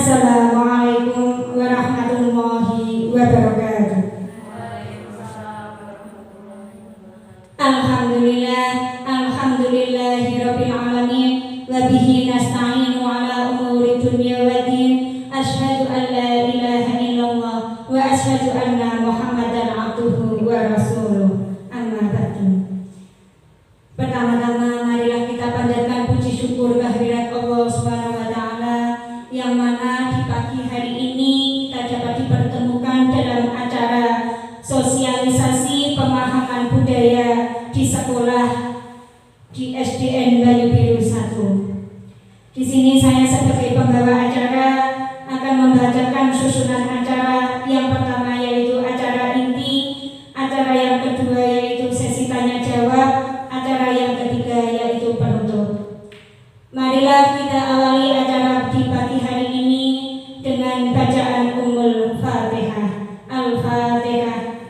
Assalamualaikum warahmatullahi wabarakatuh. Alhamdulillahirabbil alamin wa bihi nasta'inu ala umuri dunya waddin. Asyhadu an la ilaha illallah wa asyhadu anna Muhammadan abduhu wa rasuluh. Amma ba'du. Pertama-tama marilah kita panjatkan puji syukur kehadirat Allah Subhanahu wa taala yang mana di pagi hari ini kita dapat dipertemukan dalam acara sosialisasi pemahaman budaya di sekolah di SDN Banyu Biru 1. Di sini saya sebagai pembawa acara akan membacakan susunan acara. Yang pertama yaitu acara inti, acara yang kedua yaitu sesi tanya jawab, acara yang ketiga yaitu penutup. Marilah kita awali acara di pagi hari ini dengan bacaan Ummul Fatihah. Al-Fatihah.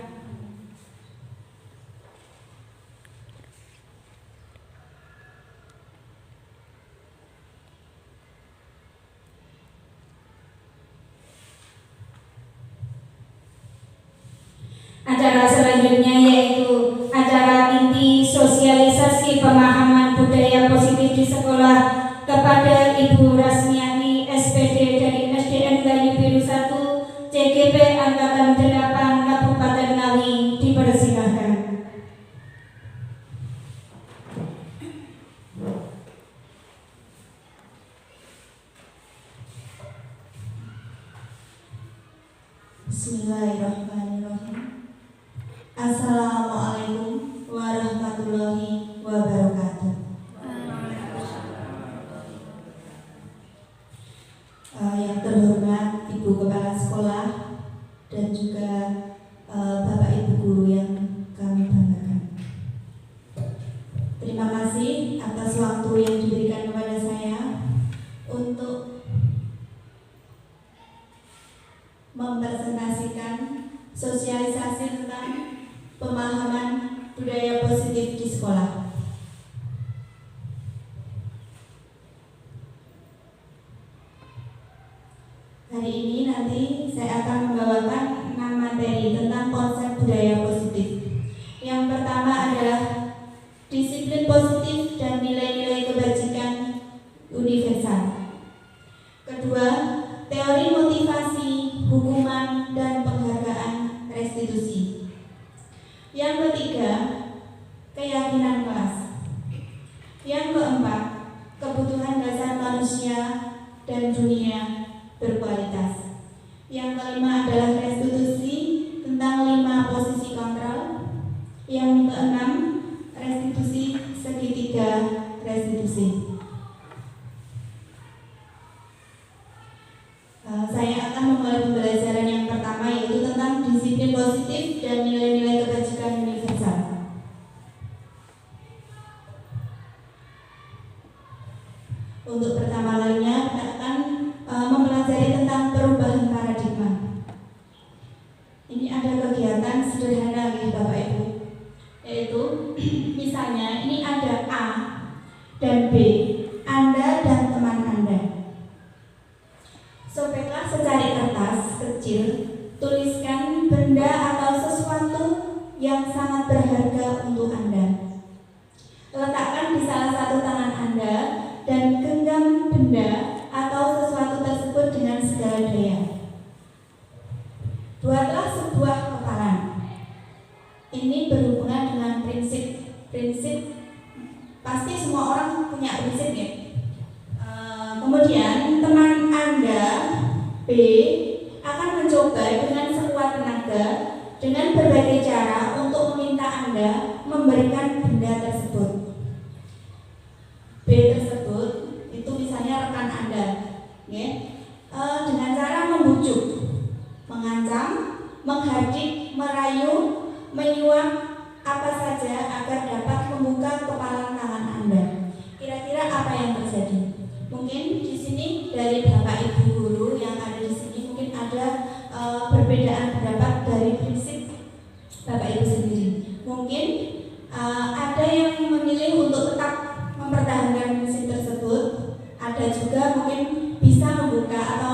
Acara selanjutnya yaitu acara inti sosialisasi pemahaman budaya positif di sekolah kepada Ibu Rasmiati SPD dari SDN Banyu Biru 1 CGP Angkatan 8 Kabupaten Ngawi, dipersilahkan. Bismillahirrahmanirrahim. Assalamualaikum warahmatullahi wabarakatuh. Yang terhormat Ibu Kepala Sekolah dan juga Bapak Ibu Guru yang kami banggakan. Terima kasih atas waktu yang diberikan kepada saya untuk mempresentasikan sosialisasi tentang pemahaman budaya positif di sekolah. Hari ini nanti saya akan membawakan 6 materi tentang konsep budaya positif. Yang pertama adalah disiplin positif dan nilai-nilai kebajikan universal. Kedua, teori motivasi, hukuman, dan penghargaan restitusi. Yang ketiga, keyakinan kelas. Yang keempat, kebutuhan dasar manusia dan dunia berkualitas. Yang kelima adalah restitusi tentang 5 posisi kontrol. Yang keenam, restitusi segitiga restitusi. Saya akan memulai pembelajaran yang pertama yaitu tentang disiplin positif dan nilai-nilai kebajikan universal. Untuk pertama kalinya kita akan mempelajari tentang perubahan paradigma. Ini ada kegiatan sederhana nih Bapak Ibu, yaitu misalnya ini ada A dan B, Anda dan teman Anda. Sobeklah secari kertas kecil, tuliskan benda atau sesuatu yang sangat berharga untuk Anda. Letakkan di salah satu tangan Anda dan genggam benda atau sesuatu tersebut dengan segala daya. Buatlah sebuah kepalan. Ini berhubungan dengan prinsip. Pasti semua orang punya prinsip ya. Kemudian teman Anda B akan mencoba dengan sekuat tenaga dengan berbagai cara untuk meminta Anda memberikan benda tersebut. B tersebut itu misalnya rekan Anda, ya, dengan cara membujuk, mengancam, menghardik, merayu, menyuap, apa saja agar dapat membuka kepalan tangan Anda. Kira-kira apa yang terjadi? Mungkin di sini dari Bapak Ibu guru yang ada di sini mungkin ada perbedaan pendapat dari prinsip Bapak Ibu sendiri. Mungkin ada yang memilih untuk tetap mempertahankan prinsip tersebut, ada juga mungkin bisa membuka atau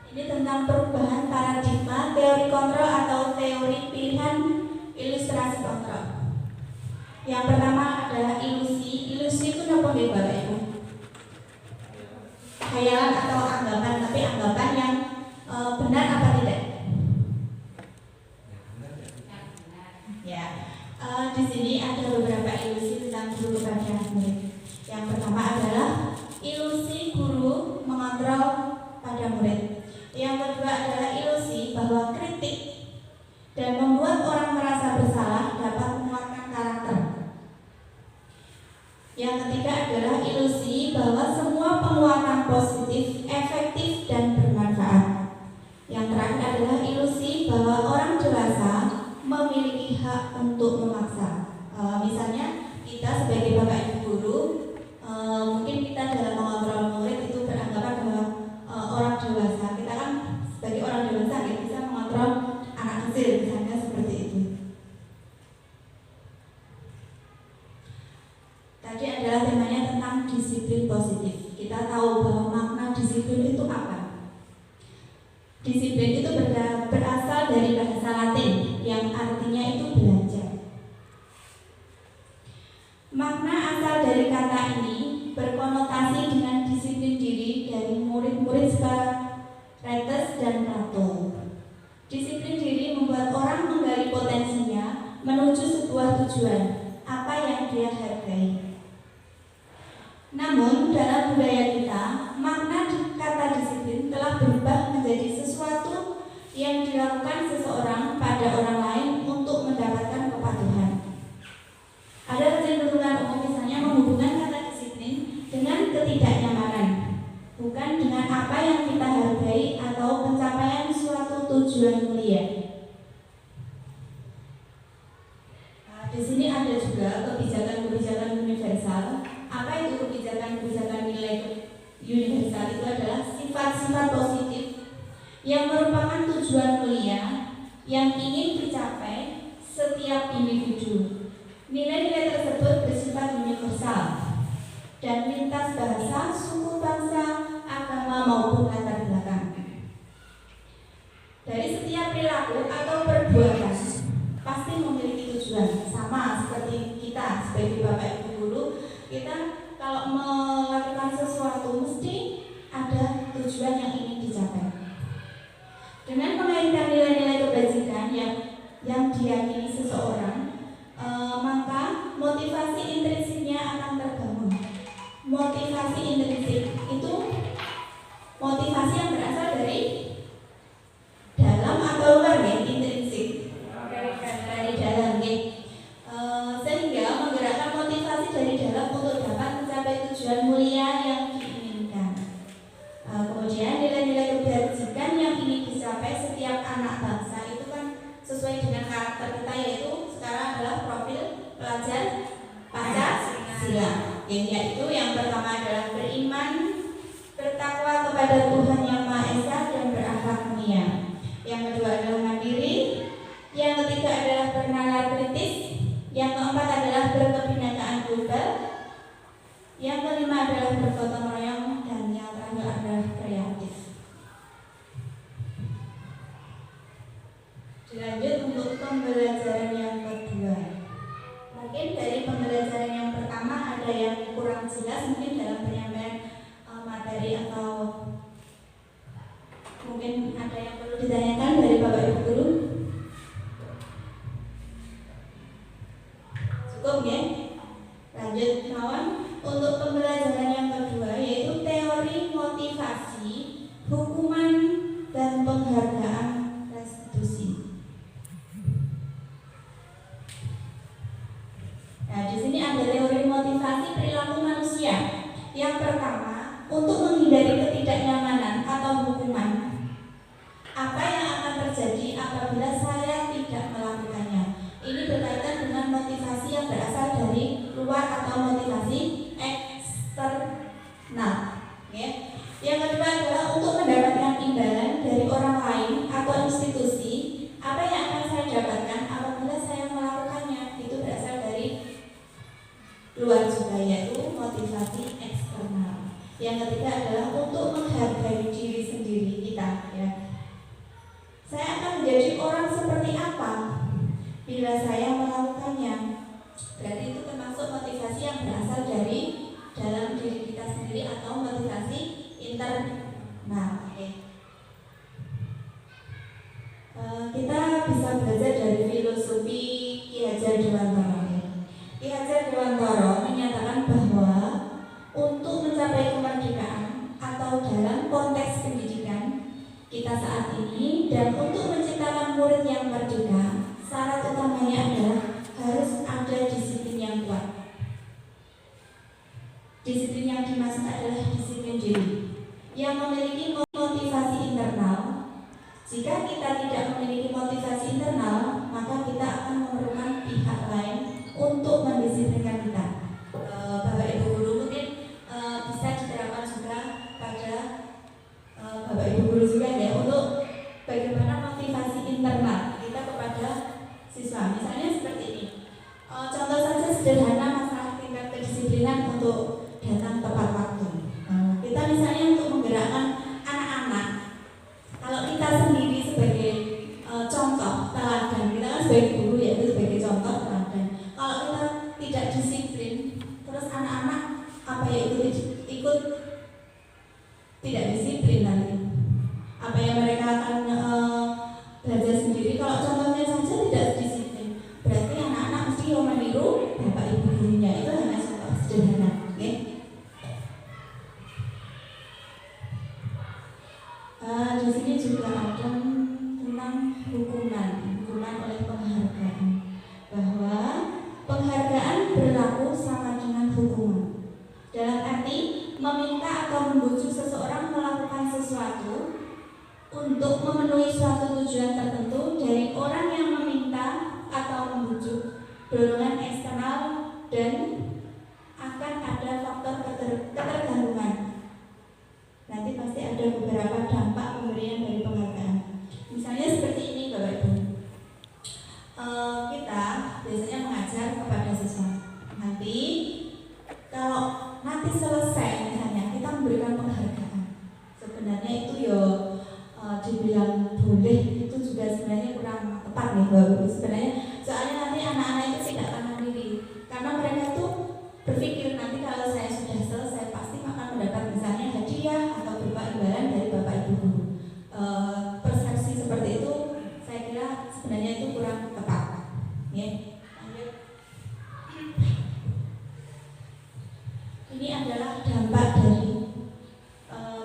Ini tentang perubahan paradigma teori kontrol atau teori pilihan ilustrasi kontrol. Yang pertama adalah ilusi. Ilusi itu apa nih Bapak Ibu? Khayalan atau anggapan, tapi anggapan yang benar apa tidak? Ya, di sini ada beberapa ilusi tentang guru kepada murid. Yang pertama adalah ilusi guru mengontrol pada murid. Yang kedua adalah ilusi bahwa kritik dan membuat orang merasa bersalah dapat menguatkan karakter. Yang ketiga adalah ilusi bahwa semua penguatan positif, efektif, dan bermanfaat. Yang terakhir adalah ilusi bahwa orang dewasa memiliki hak untuk memaksa. Misalnya kita sebagai bapak ibu guru, mungkin kita dalam mengontrol murid itu beranggapan bahwa orang dewasa, kita kan sebagai orang dewasa kita bisa mengontrol anak kecil, misalnya seperti itu. Tadi adalah temanya tentang disiplin positif. Kita tahu bahwa makna disiplin itu apa? Disiplin itu berasal dari bahasa Latin yang artinya itu belajar. Makna asal dari kata ini berkonotasi dengan disiplin diri dari murid-murid Socrates dan Plato. Disiplin diri membuat orang menggali potensinya menuju sebuah tujuan, apa yang dia hargai. Namun dalam budaya kita, makna kata disiplin telah berubah menjadi sesuatu yang dilakukan seseorang pada orang lain untuk mendapatkan kepatuhan. Ada kecenderungan umum misalnya menghubungkan kata disiplin dengan ketidaknyamanan, bukan dengan apa yang kita hargai atau pencapaian suatu tujuan mulia. Di sini ada juga kebijakan-kebijakan universal. Apa itu kebijakan-kebijakan nilai universal? Itu adalah sifat-sifat positif yang merupakan tujuan mulia yang ingin dicapai setiap individu. Nilai-nilai tersebut bersifat universal dan lintas bahasa, suku, bangsa, agama maupun latar belakang. Dari setiap perilaku atau perbuatan pasti memiliki tujuan, sama seperti kita sebagai bapak ibu guru. Kita kalau melakukan sesuatu mesti ada tujuan yang ingin dicapai. Dengan mengaitkan nilai-nilai kebajikan yang diyakini seseorang, maka motivasi intrinsiknya akan terbangun. Motivasi intrinsik itu motivasi yang berasal dari dalam atau luar, ya, intrinsik dari dalam, ya. Sehingga menggerakkan motivasi dari dalam untuk dapat mencapai tujuan mulia yang diinginkan. Kemudian nilai-nilai kebajikan yang ingin dicapai setiap anak bangsa itu kan sesuai dengan karakter kita, yaitu sekarang adalah profil pelajar Pancasila. Yaitu yang pertama adalah beriman, bertakwa kepada Tuhan Yang Maha Esa dan berakhlak mulia. Yang kedua adalah mandiri. Yang ketiga adalah bernalar kritis. Yang keempat adalah berkebinekaan global. Yang kelima adalah bergotong royong, dan yang terakhir adalah kreatif. Dilanjut untuk pembelajaran yang kedua. Mungkin dari pembelajaran yang pertama ada yang kurang jelas mungkin dalam penyampaian materi, atau mungkin ada yang perlu ditanyakan dari Bapak Ibu guru. Cukup, ya? Lanjut kawan, untuk pembelajaran yang kedua yaitu teori motivasi, hukuman, dan penghargaan restitusi. Nah, di sini ada teori motivasi perilaku manusia. Yang pertama, untuk menghindari ketidaknyamanan atau hukuman. Apa yang akan terjadi apabila saya tidak melakukannya? Ini berkaitan dengan motivasi yang berasal dari luar atau motivasi eksternal. Ya. Yang kedua adalah untuk mendapatkan imbalan dari orang lain atau institusi. Apa yang akan saya dapatkan apabila saya melakukannya? Itu berasal dari luar juga, yaitu motivasi eksternal. Yang ketiga adalah untuk menghargai diri sendiri kita, ya. bisa belajar dari filosofi Ki Hajar Dewantara. Ki Hajar Dewantara menyatakan bahwa untuk mencapai kemerdekaan atau dalam konteks pendidikan kita saat ini dan untuk menciptakan murid yang merdeka, syarat utamanya adalah harus ada disiplin yang kuat. Disiplin yang dimaksud adalah disiplin diri yang memiliki motivasi internal. Jika kita tidak memiliki motivasi internal, maka kita akan memerlukan pihak lain untuk mendisiplinkan kita. Bapak Ibu guru mungkin bisa diterapkan juga pada Bapak Ibu guru juga ya, untuk bagaimana motivasi internal kita kepada siswa. Misalnya seperti ini. Contoh saja sederhana masalah tingkat kedisiplinan untuk datang tepat waktu. Kita misalnya untuk menggerakkan anak-anak, kalau kita sendiri sebagai contoh teladan, kita kan sebagai guru yaitu sebagai contoh teladan. Kalau kita tidak disiplin, terus anak-anak apa ya ikut tidak disiplin nanti. Apa yang mereka akan belajar sendiri kalau contohnya saja tidak disiplin, berarti anak-anak mesti meniru bapak ibu gurunya. Itu hanya contoh sederhana, okay? Di sini juga ada tentang hukuman oleh penghargaan, bahwa penghargaan berlaku sama dengan hukuman. Dalam arti meminta atau membujuk seseorang melakukan sesuatu untuk memenuhi suatu tujuan tertentu dari orang yang meminta atau membujuk, dorongan eksternal, dan akan ada faktor ketergantungan. Nanti pasti ada beberapa dampak pemberian dari penghargaan. Misalnya seperti ini Bapak Ibu, kita biasanya mengajar kepada siswa. Nanti kalau nanti selesai misalnya kita memberikan penghargaan, sebenarnya itu ya dibilang boleh itu juga sebenarnya kurang tepat nih Bapak Ibu. Sebenarnya soalnya nanti anak-anak itu tidak akan mandiri, karena mereka itu berpikir nanti kalau saya sudah selesai pasti akan mendapat misalnya hadiah atau berupa imbalan dari Bapak Ibu guru. Persepsi seperti itu saya kira sebenarnya itu kurang tepat. Ya. Ini adalah dampak dari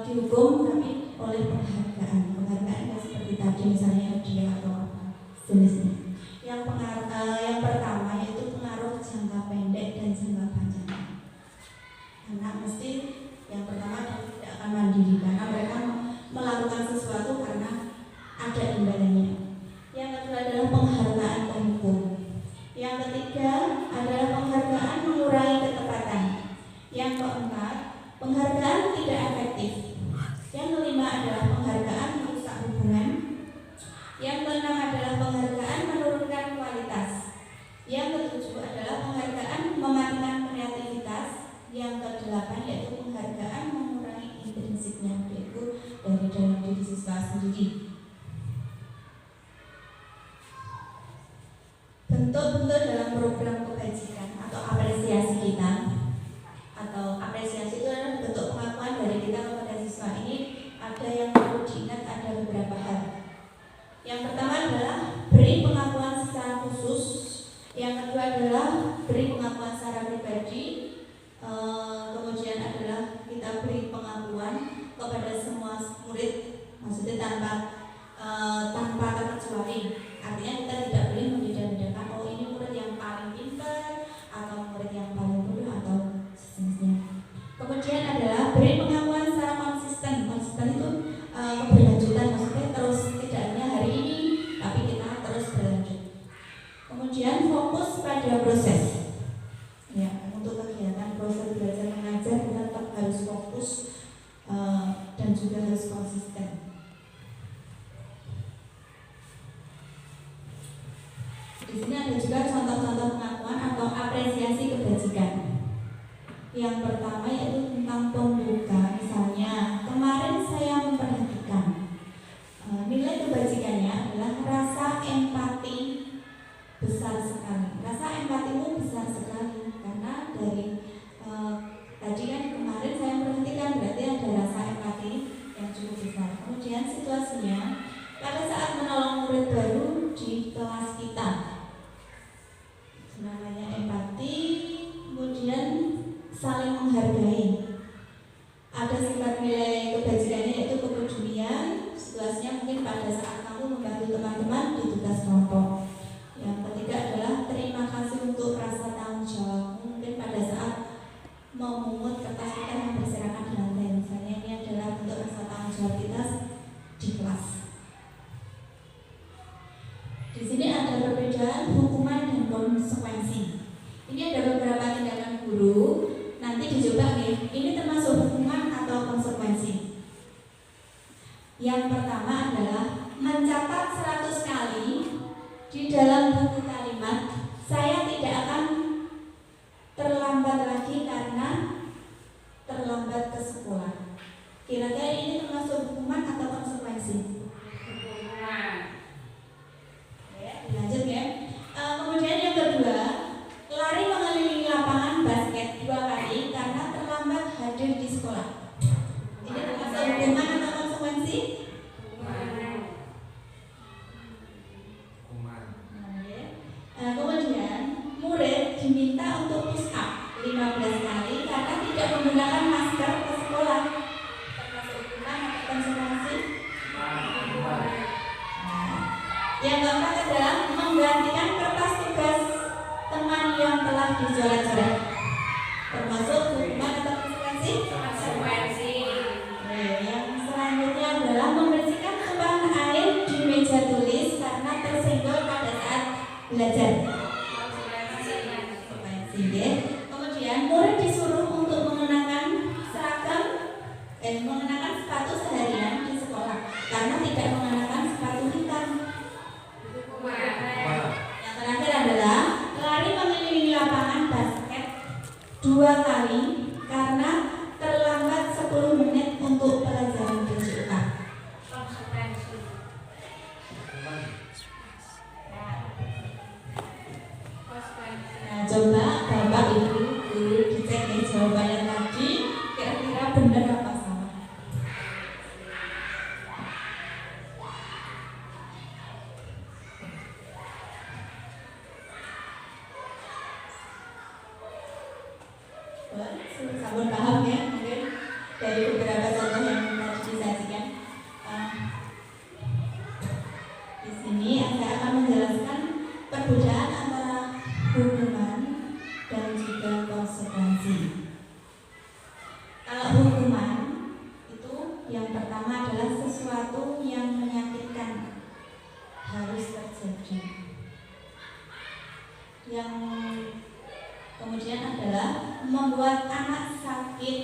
dihukum tapi oleh penghargaan. Penghargaan seperti tadi misalnya hadiah atau apa jenisnya. Yang pertama yaitu pengaruh jangka pendek dan jangka panjang. Anak mesti yang pertama tidak akan mandiri karena mereka melakukan sesuatu karena ada imbalannya. Yang kedua adalah penghargaan terhukum. Yang ketiga adalah penghargaan mengurangi ketepatan. Yang keempat, penghargaan tidak efektif. Yang kelima adalah penghargaan merusak hubungan. Yang keenam adalah penghargaan menurunkan kualitas. Yang ketujuh adalah penghargaan mematikan kreativitas. Yang kedelapan yaitu penghargaan mengurangi intrinsiknya, yaitu dari dalam diri siswa sendiri. Bentuk-bentuk dalam program kebajikan atau apresiasi kita, atau apresiasi itu adalah bentuk pengakuan dari kita kepada siswa. Ini ada yang perlu diingat, ada beberapa hal. Yang pertama adalah beri pengakuan secara khusus. Yang kedua adalah beri pengakuan secara pribadi. Kemudian adalah kita beri pengakuan kepada semua murid, maksudnya tanpa terkecuali. Artinya kita tidak boleh membeda-bedakan, oh ini murid yang paling pintar atau murid yang paling bodoh atau sejenisnya. Kemudian adalah beri pengakuan secara konsisten. Konsisten itu keberlanjutan, maksudnya terus, tidak hanya hari ini tapi kita terus berlanjut. Kemudian fokus pada proses. Ya, untuk kegiatan proses belajar mengajar kita tetap harus fokus dan juga harus konsisten. Di sini ada juga contoh-contoh pengakuan atau apresiasi kebajikan. Yang pertama yaitu tentang pembuka. Misalnya, kemarin saya memperhatikan. Nilai kebajikannya adalah rasa empati besar sekali. Rasa empatimu besar sekali karena dari tadi kan kemarin saya memperhatikan, berarti ada rasa empati yang cukup besar. Kemudian situasinya pada saat menolong murid baru di di kelas kita. Namanya empati, kemudian saling menghargai. Ada sifat nilai kebajikannya yaitu kepedulian. Situasinya mungkin pada saat kamu membantu teman-teman di tugas kelompok. Yang ketiga adalah terima kasih untuk rasa tanggung jawab. Mungkin pada saat memungut kertas kita yang berserakan di lantai, misalnya ini adalah bentuk rasa tanggung jawab kita di kelas. Di sini ada perbedaan hukuman dan konsekuensi. Ini ada beberapa tindakan guru. Nanti dicoba nih, ini termasuk hukuman atau konsekuensi. Yang pertama adalah mencatat 100 kali di dalam buku kalimat, saya tidak akan terlambat lagi karena terlambat ke sekolah. Kira-kira ini termasuk hukuman atau konsekuensi? Lanjut ya. Kemudian yang kedua, lari mengelilingi lapangan basket 2 kali karena terlambat hadir di sekolah. Ini termasuk hukuman atau konsekuensi? Kemudian murid diminta untuk push up 15 kali karena tidak menggunakan masker ke sekolah. Termasuk hukuman atau konsekuensi? Yang keempat adalah menggantikan kertas tugas teman yang telah dicoret-coret. Termasuk hukuman atau konsekuensi? Konsekuensi. Yang selanjutnya adalah membersihkan tumpahan air di meja tulis karena tersenggol pada saat belajar. Konsekuensi. Kemudian murid disuruh untuk mengenakan mengenakan sepatu seharian di sekolah karena tidak mengenakan sepatu hitam. Yang terakhir adalah lari mengelilingi lapangan basket 2 kali karena terlambat 10 menit untuk pelajaran BCK. Nah, coba Bapak Ibu guru dicek nih jawabannya tadi, kira-kira benar apa salah? Sabun paham ya, mungkin dari beberapa contoh yang tadi disajikan. Di sini saya akan menjelaskan perbedaan antara hukuman dan juga konsekuensi. Kalau hukuman itu yang pertama adalah sesuatu yang menyakitkan harus terjadi. Yang kemudian adalah membuat anak sakit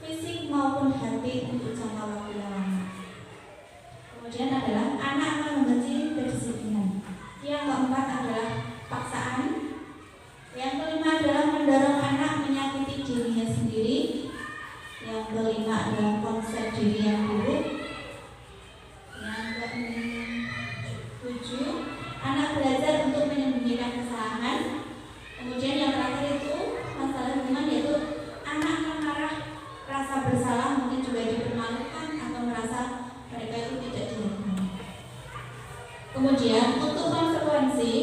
fisik maupun hati untuk jangka waktu yang lama. Kemudian adalah anak akan membenci kedisiplinan. Yang keempat adalah paksaan. Yang kelima adalah mendorong anak menyakiti dirinya sendiri. Yang kelima adalah konsep diri yang buruk. Yang ketujuh, anak belajar untuk menyembunyikan kesalahan. Kemudian yang terakhir itu masalah hukuman, yaitu anak akan marah, rasa bersalah, mungkin juga dipermalukan atau merasa mereka itu tidak dihargai. Kemudian untuk konsekuensi,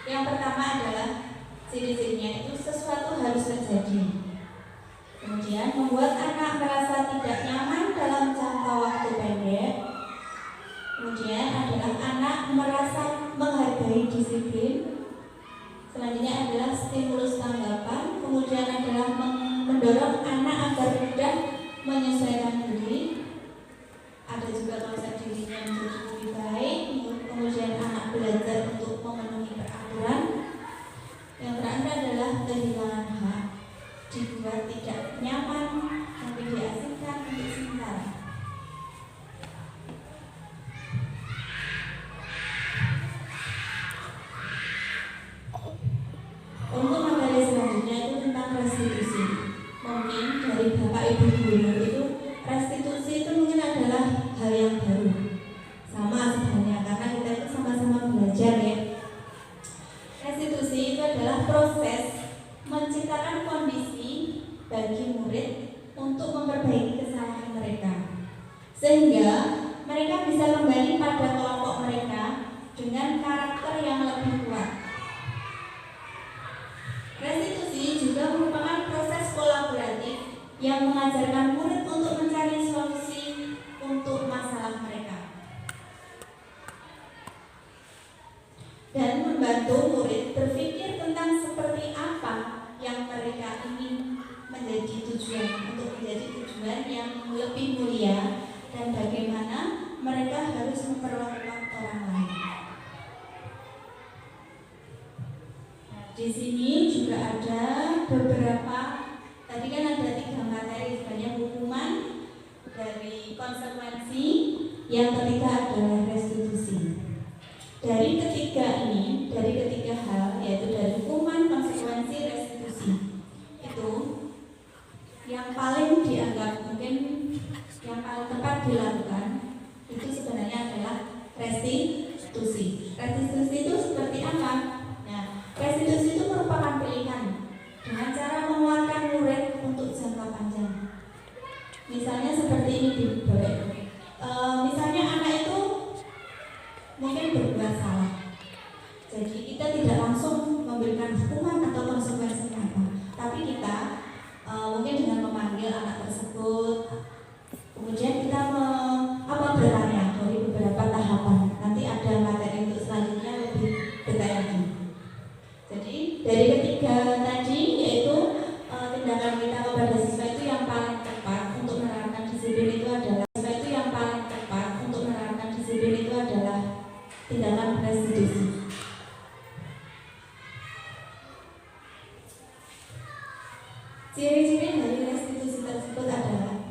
yang pertama adalah ciri-cirinya itu sesuatu harus terjadi. Kemudian membuat anak merasa tidak nyaman dalam jangka waktu pendek. Kemudian adalah anak merasa menghargai disiplin. Selanjutnya adalah stimulus tanggapan. Kemudian adalah mendorong anak agar mudah menyesuaikan diri. Ada juga konsep dirinya menjadi lebih baik. Kemudian anak belajar untuk memenuhi peraturan. Yang terakhir adalah kehilangan hak, dibuat tidak nyaman, tapi diasingkan untuk sementara. Untuk materi selanjutnya itu tentang restitusi. Mungkin dari Bapak Ibu guru itu restitusi itu mungkin adalah hal yang baru. Sama sebenarnya karena kita itu sama-sama belajar ya. Restitusi itu adalah proses menciptakan kondisi bagi murid untuk memperbaiki kesalahan mereka, sehingga mereka bisa kembali pada kelompok mereka dengan karakter yang lebih kuat. Restitusi juga merupakan proses kolaboratif yang mengajarkan murid untuk mencari solusi untuk masalah mereka dan membantu murid berpikir tentang seperti apa yang mereka ingin menjadi tujuan yang lebih mulia dan bagaimana mereka harus memperlakukan orang lain. Di sini juga ada beberapa, tadi kan ada 3 materi sebenarnya: hukuman, dari konsekuensi, yang ketiga adalah restitusi. Dari ketiga hal, yaitu dari hukuman, konsekuensi, restitusi, itu yang paling dianggap mungkin yang paling tepat dilakukan itu sebenarnya adalah restitusi. Restitusi itu seperti apa? Nah, restitusi itu merupakan pilihan dengan cara menguatkan murid untuk jangka panjang. Misalnya seperti ini di bawah. Misalnya anak itu mungkin berbuat salah. Jadi kita tidak langsung memberikan hukuman atau konsekuensi apa, tapi kita mungkin dengan memanggil anak tersebut, kemudian kita bertanya dari beberapa tahapan. Nanti ada materi untuk selanjutnya lebih detail lagi. Jadi dari ketiga tadi, yaitu tindakan kita kepada siswa itu yang paling tepat untuk menerapkan disiplin itu adalah tindakan restitusi. Ciri-ciri dari restitusi tersebut adalah: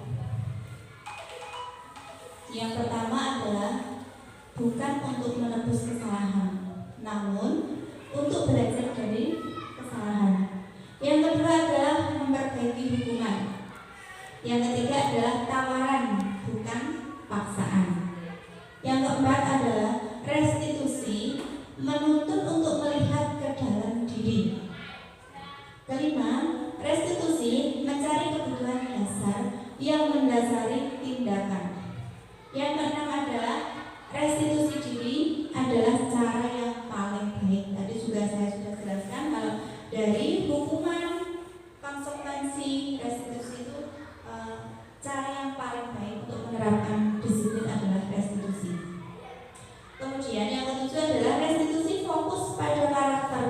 yang pertama adalah bukan untuk menebus kesalahan, namun untuk belajar dari kesalahan. Yang kedua adalah memperbaiki hukuman. Yang ketiga adalah tawaran, bukan paksaan. Yang keempat adalah restitusi menuntut untuk melihat ke dalam diri. Kelima, restitusi mencari kebutuhan dasar yang mendasari tindakan. Yang keenam adalah restitusi diri adalah cara yang paling baik. Tadi saya sudah jelaskan kalau dari hukuman, konsekuensi, restitusi itu cara yang paling baik untuk menerapkan disiplin adalah restitusi. Kemudian yang ketujuh adalah restitusi fokus pada karakter,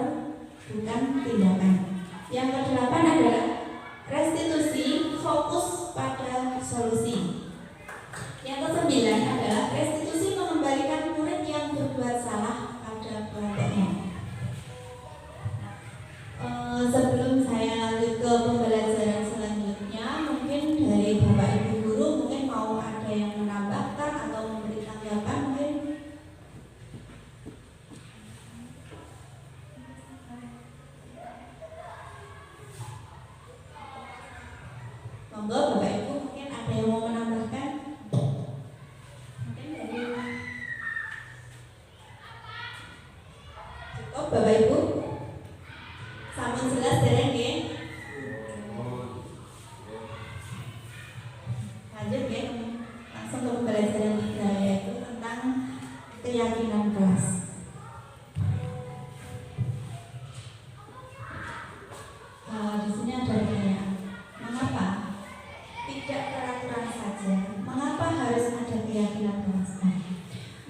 bukan tindakan. Yang kedelapan adalah restitusi fokus pada solusi. Yang kesembilan adalah restitusi mengembalikan murid yang berbuat salah pada kelompoknya. Sebelum saya lanjut ke pembelajaran selanjutnya, mungkin dari Bapak Ibu guru mungkin mau ada yang menambahkan atau memberi tanggapan mungkin. Monggo Bapak Ibu, mungkin ada yang mau menambahkan? Mungkin dari cukup Bapak Ibu? Sampun jelas dereng nggih? Lanjut ya, langsung ke pembelajaran 3, yaitu tentang keyakinan kelas. Di sini ada pertanyaan, mengapa tidak peraturan saja? Mengapa harus ada keyakinan kelas?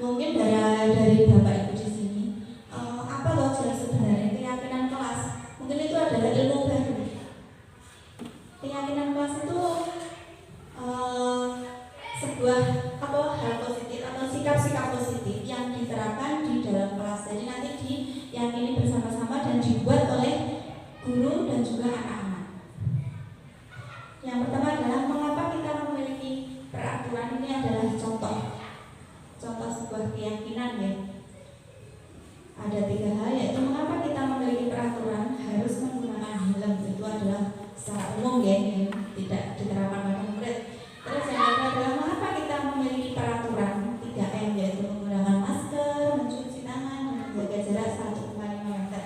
Mungkin dari Bapak Ibu di sini, apa loh yang sebenarnya keyakinan kelas? Mungkin itu adalah ilmu baru. Keyakinan kelas itu sebuah hal positif atau sikap-sikap positif yang diterapkan di dalam kelas. Jadi nanti diyakini bersama-sama dan dibuat oleh guru dan juga anak-anak. Yang pertama adalah mengapa kita memiliki peraturan. Ini adalah contoh sebuah keyakinan ya. Ada 3 hal, yaitu mengapa kita memiliki peraturan harus menggunakan helm. Itu adalah secara umum ya, tidak diterapkan pada murid. Terus yang kedua adalah mengapa kita memiliki peraturan 3M, yaitu menggunakan masker, mencuci tangan, dan menjaga jarak 1,5 meter.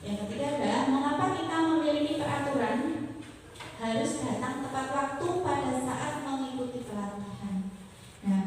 Yang ketiga adalah mengapa kita memiliki peraturan harus datang tepat waktu pada saat mengikuti pelatihan. Nah,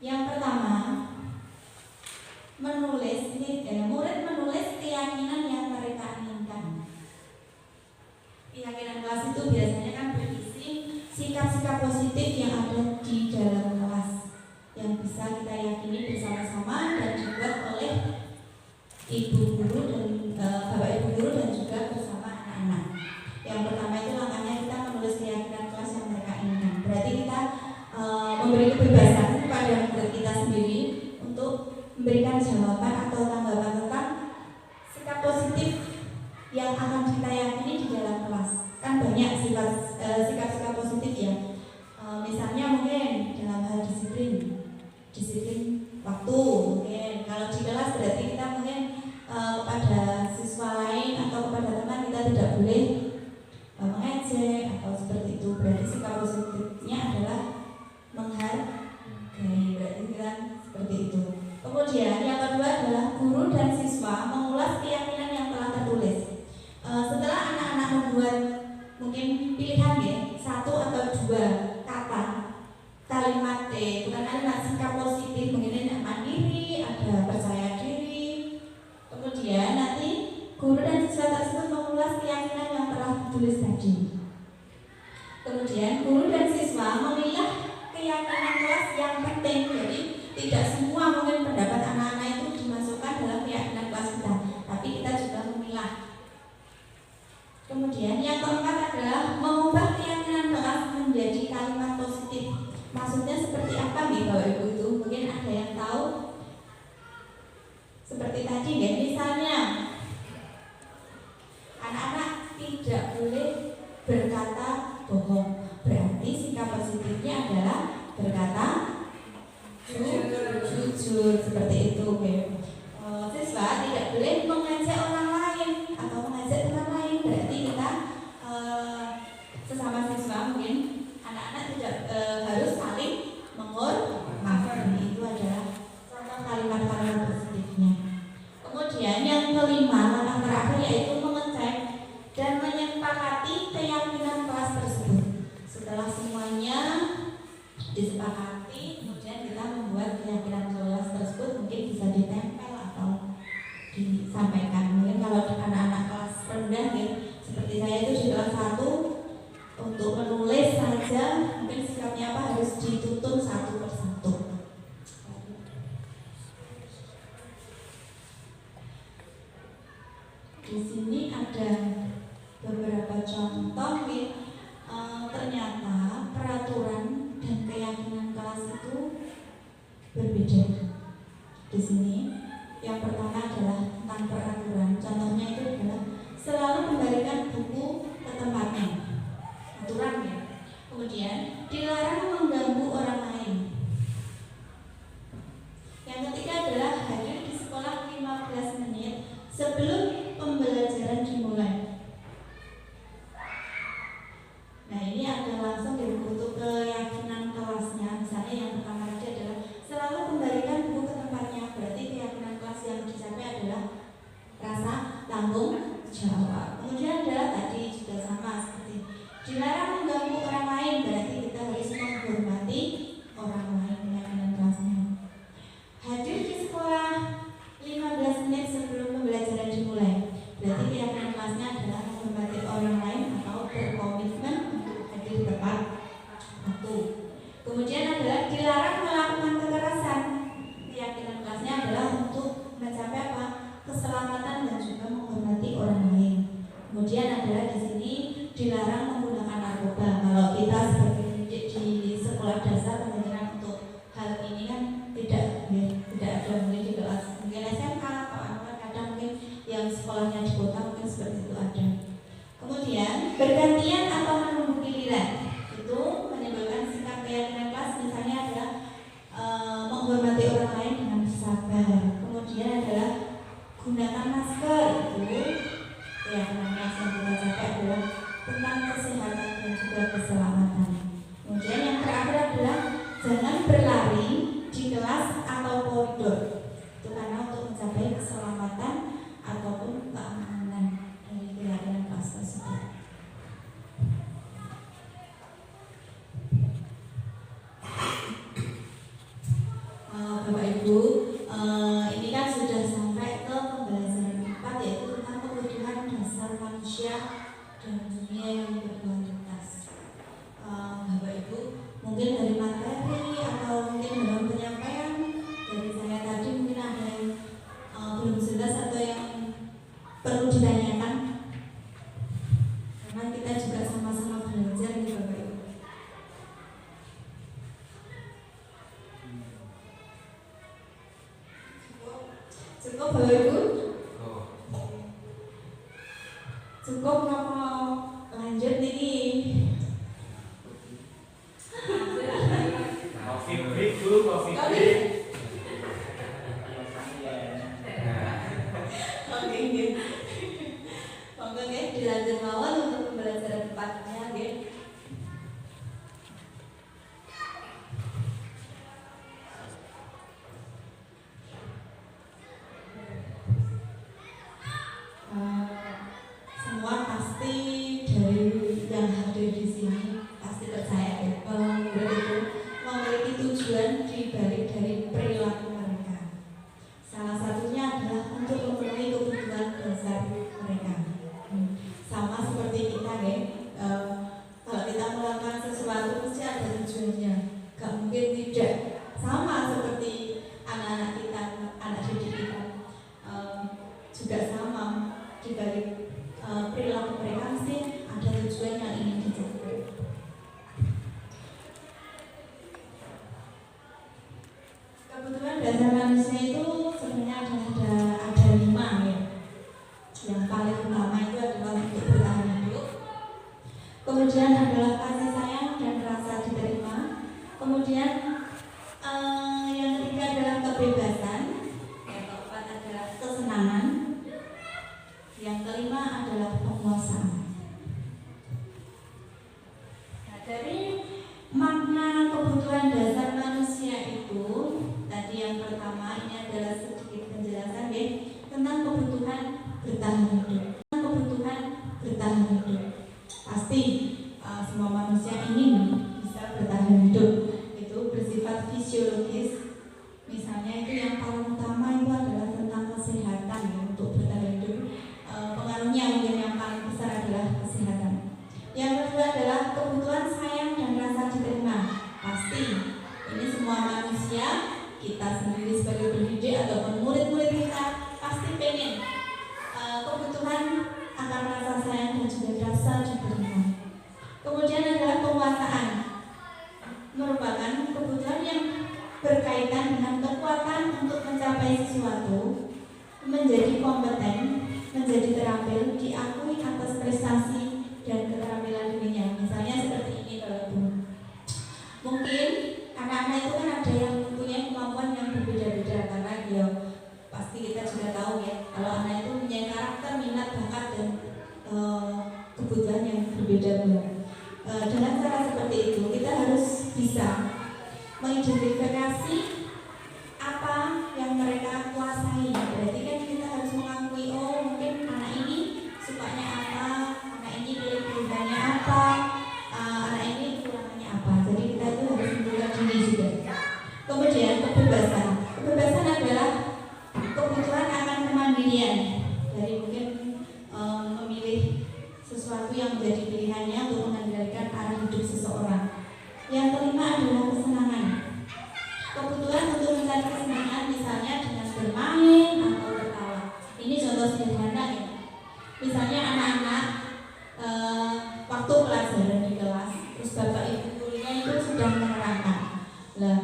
Yang pertama, murid menulis keyakinan yang mereka inginkan. Keyakinan kelas itu biasanya kan berisi sikap-sikap positif yang ada di dalam kelas yang bisa kita yakini bersama-sama dan dibuat oleh ibu guru dan bapak ibu guru dan juga bersama anak-anak. Yang pertama itu langkahnya kita menulis keyakinan kelas yang mereka inginkan. Berarti kita memberi kebebasan kepada murid kita sendiri untuk memberikan jawaban atau tanggapan tentang sikap positif yang akan kita yakini di dalam kelas. Kan banyak sikap-sikap positif ya. Misalnya mungkin dalam hal disiplin waktu. Mungkin kalau di kelas berarti kita mungkin kepada siswa lain atau kepada teman kita tidak boleh mengejek atau seperti itu. Berarti sikap positifnya adalah menghargai. Berarti kan seperti itu. Kemudian yang kedua adalah guru dan siswa mengulas keyakinan yang telah tertulis. Setelah anak-anak membuat mungkin pilihan ya, satu atau dua kata kalimat bukan kalimat sikap positif, mungkin ada mandiri, ada percaya diri. Kemudian nanti guru dan siswa tersebut mengulas keyakinan yang telah ditulis tadi. Kemudian guru dan siswa memilah keyakinan kelas yang penting. Jadi tidak semua mungkin pendapat anak-anak itu dimasukkan dalam keyakinan kelas kita, tapi kita juga memilah. Kemudian yang keempat adalah mengubah keyakinan kelas menjadi kalimat positif. Maksudnya seperti apa nih Bapak Ibu itu? Mungkin ada yang tahu? Seperti tadi ya, misalnya anak-anak tidak boleh berkata bohong. Berarti sikap positifnya adalah berkata jujur, seperti itu. Siswa tidak boleh mengajak orang lain atau mengajak teman lain. Berarti kita sesama siswa mungkin anak-anak tidak harus saling menghormati. Itu adalah contoh kalimat-kalimat positifnya. Kemudian yang kelima, langkah terakhir yaitu mengecek dan menyepakati keyakinan kelas tersebut. Setelah semuanya disepakati, kemudian kita membuat keyakinan kelas tersebut mungkin bisa ditempel atau disampaikan. Mungkin kalau anak-anak kelas rendah ya, seperti saya itu di kelas 1 untuk menulis saja mungkin sikapnya apa harus dituntun satu persatu. Di sini ada beberapa contoh ya. Ternyata peraturan dan keyakinan kelas itu berbeda. Di sini yang pertama adalah tentang peraturan. Contohnya itu adalah selalu kembalikan buku ke tempatnya. Aturan ya. Kemudian dilarang mengganggu orang lain. Yang ketiga adalah hadir di sekolah 15 menit sebelum pembelajaran dimulai. Nah ini ada langsung dari buku keyakinan kelasnya. Misalnya yang pertama tadi adalah selalu kembalikan buku ke tempatnya. Berarti keyakinan kelas yang dicapai adalah rasa tanggung jawab. Kemudian adalah tadi juga sama seperti dilarang mengganggu orang lain. Berarti kita harus menghormati orang lain, keyakinan kelasnya. Hadir di sekolah 15 menit sebelum pembelajaran dimulai. Berarti keyakinan kelasnya adalah menghormati orang lain atau berkomitmen hadir tepat waktu. Kemudian adalah dilarang melakukan kekerasan. Keyakinan kelasnya adalah untuk mencapai apa? Keselamatan dan juga menghormati orang lain. Kemudian adalah di sini dilarang menggunakan narkoba. Kalau kita seperti di sekolah dasar kemungkinan untuk hal ini kan tidak ada mungkin di kelas mungkin SMK atau anak kadang mungkin yang sekolahnya di kota mungkin seperti itu ada. Kemudian bergantian atau menunggu giliran itu menimbulkan sikap keyakinan kelas. Misalnya adalah menghormati orang lain dengan sabar. Kemudian adalah gunakan masker. Itu keyakinan kelas yang kita capai adalah tentang kesehatan dan juga keselamatan. Kemudian yang terakhir adalah jangan berlari di kelas atau koridor. Itu karena untuk mencapai keselamatan ataupun keamanan dari keyakinan kelas tersebut. Bapak Ibu, ini kan sudah sampai ke pembelajaran 4, yaitu tentang kebutuhan dasar manusia dan dunia yang berkualitas. Bapak Ibu, mungkin dari materi atau mungkin dalam penyampaian dari saya tadi mungkin ada yang belum jelas atau yang perlu ditanyakan, karena kita juga sama-sama belajar nih Bapak Ibu. Cukup Bapak Ibu? Cukup mau lanjut nih? Coffee break dulu, coffee break. Oke, gitu. Monggo nggih dilanjut mawon untuk pembelajaran 4-nya nggih. Semua pasti dari yang hadir di sini pasti percaya ya bahwa murid itu memiliki tujuan di balik dari perilaku mereka. Salah satunya adalah untuk memenuhi kebutuhan dasar mereka. Sama seperti kita ya, kalau kita melakukan sesuatu mesti ada tujuannya. Gak mungkin tidak. Sama seperti anak-anak kita, anak didik kita, juga sama di balik perilaku mereka mesti ada tujuan yang ingin dicapai. Kebutuhan dasar manusia itu sebenarnya ada 5 ya. Yang paling utama itu adalah untuk bertahan hidup. Kemudian adalah kasih sayang dan rasa diterima. Kemudian yang ketiga adalah kebebasan. Yang keempat adalah kesenangan. Yang kelima adalah penguasaan. Nah, dari makna kebutuhan dasar manusia itu, tadi yang pertama ini adalah sedikit penjelasan ya, tentang kebutuhan bertahan hidup. Kebutuhan bertahan hidup. Pasti semua manusia ingin bisa bertahan hidup. Itu bersifat fisiologis. Misalnya itu yang paling utama itu adalah tentang kesehatan ya, untuk bertahan hidup. Pengaruhnya mungkin yang paling besar adalah kesehatan. Yang kedua adalah kebutuhan sayang dan rasa diterima. Pasti ini semua manusia, kita sendiri sebagai pendidik ataupun murid-murid kita pasti pengen kebutuhan akan rasa sayang dan juga rasa diterima. Kemudian adalah penguasaan, merupakan kebutuhan yang berkaitan dengan kekuatan untuk mencapai sesuatu, menjadi kompeten, menjadi terampil, diakui atas prestasi dan keterampilan dirinya. Misalnya seperti ini kalau Bu. Mungkin anak-anak itu kan ada yang mempunyai kemampuan yang berbeda-beda, karena dia pasti kita juga tahu ya, kalau anak itu punya karakter, minat, bakat dan kebutuhan yang berbeda-beda. Dengan cara seperti itu kita harus bisa mengidentifikasi apa yang mereka kuasai. Berarti kan kita harus mengakui, oh mungkin anak ini sukanya apa, anak ini kelebihannya apa, anak ini kekurangannya apa. Jadi kita itu harus menentukan diri juga. Kemudian kebebasan. Kebebasan adalah kebutuhan akan kemandirian. Dari mungkin memilih sesuatu yang menjadi pilihannya untuk mengendalikan arah hidup seseorang. Yang kelima adalah kesenangan. Kebutuhan untuk mencari kesenangan, misalnya dengan bermain atau tertawa. Ini contoh sederhana ya. Misalnya anak-anak waktu pelajaran di kelas, terus bapak ibu gurunya itu sudah menerangkan. Lah,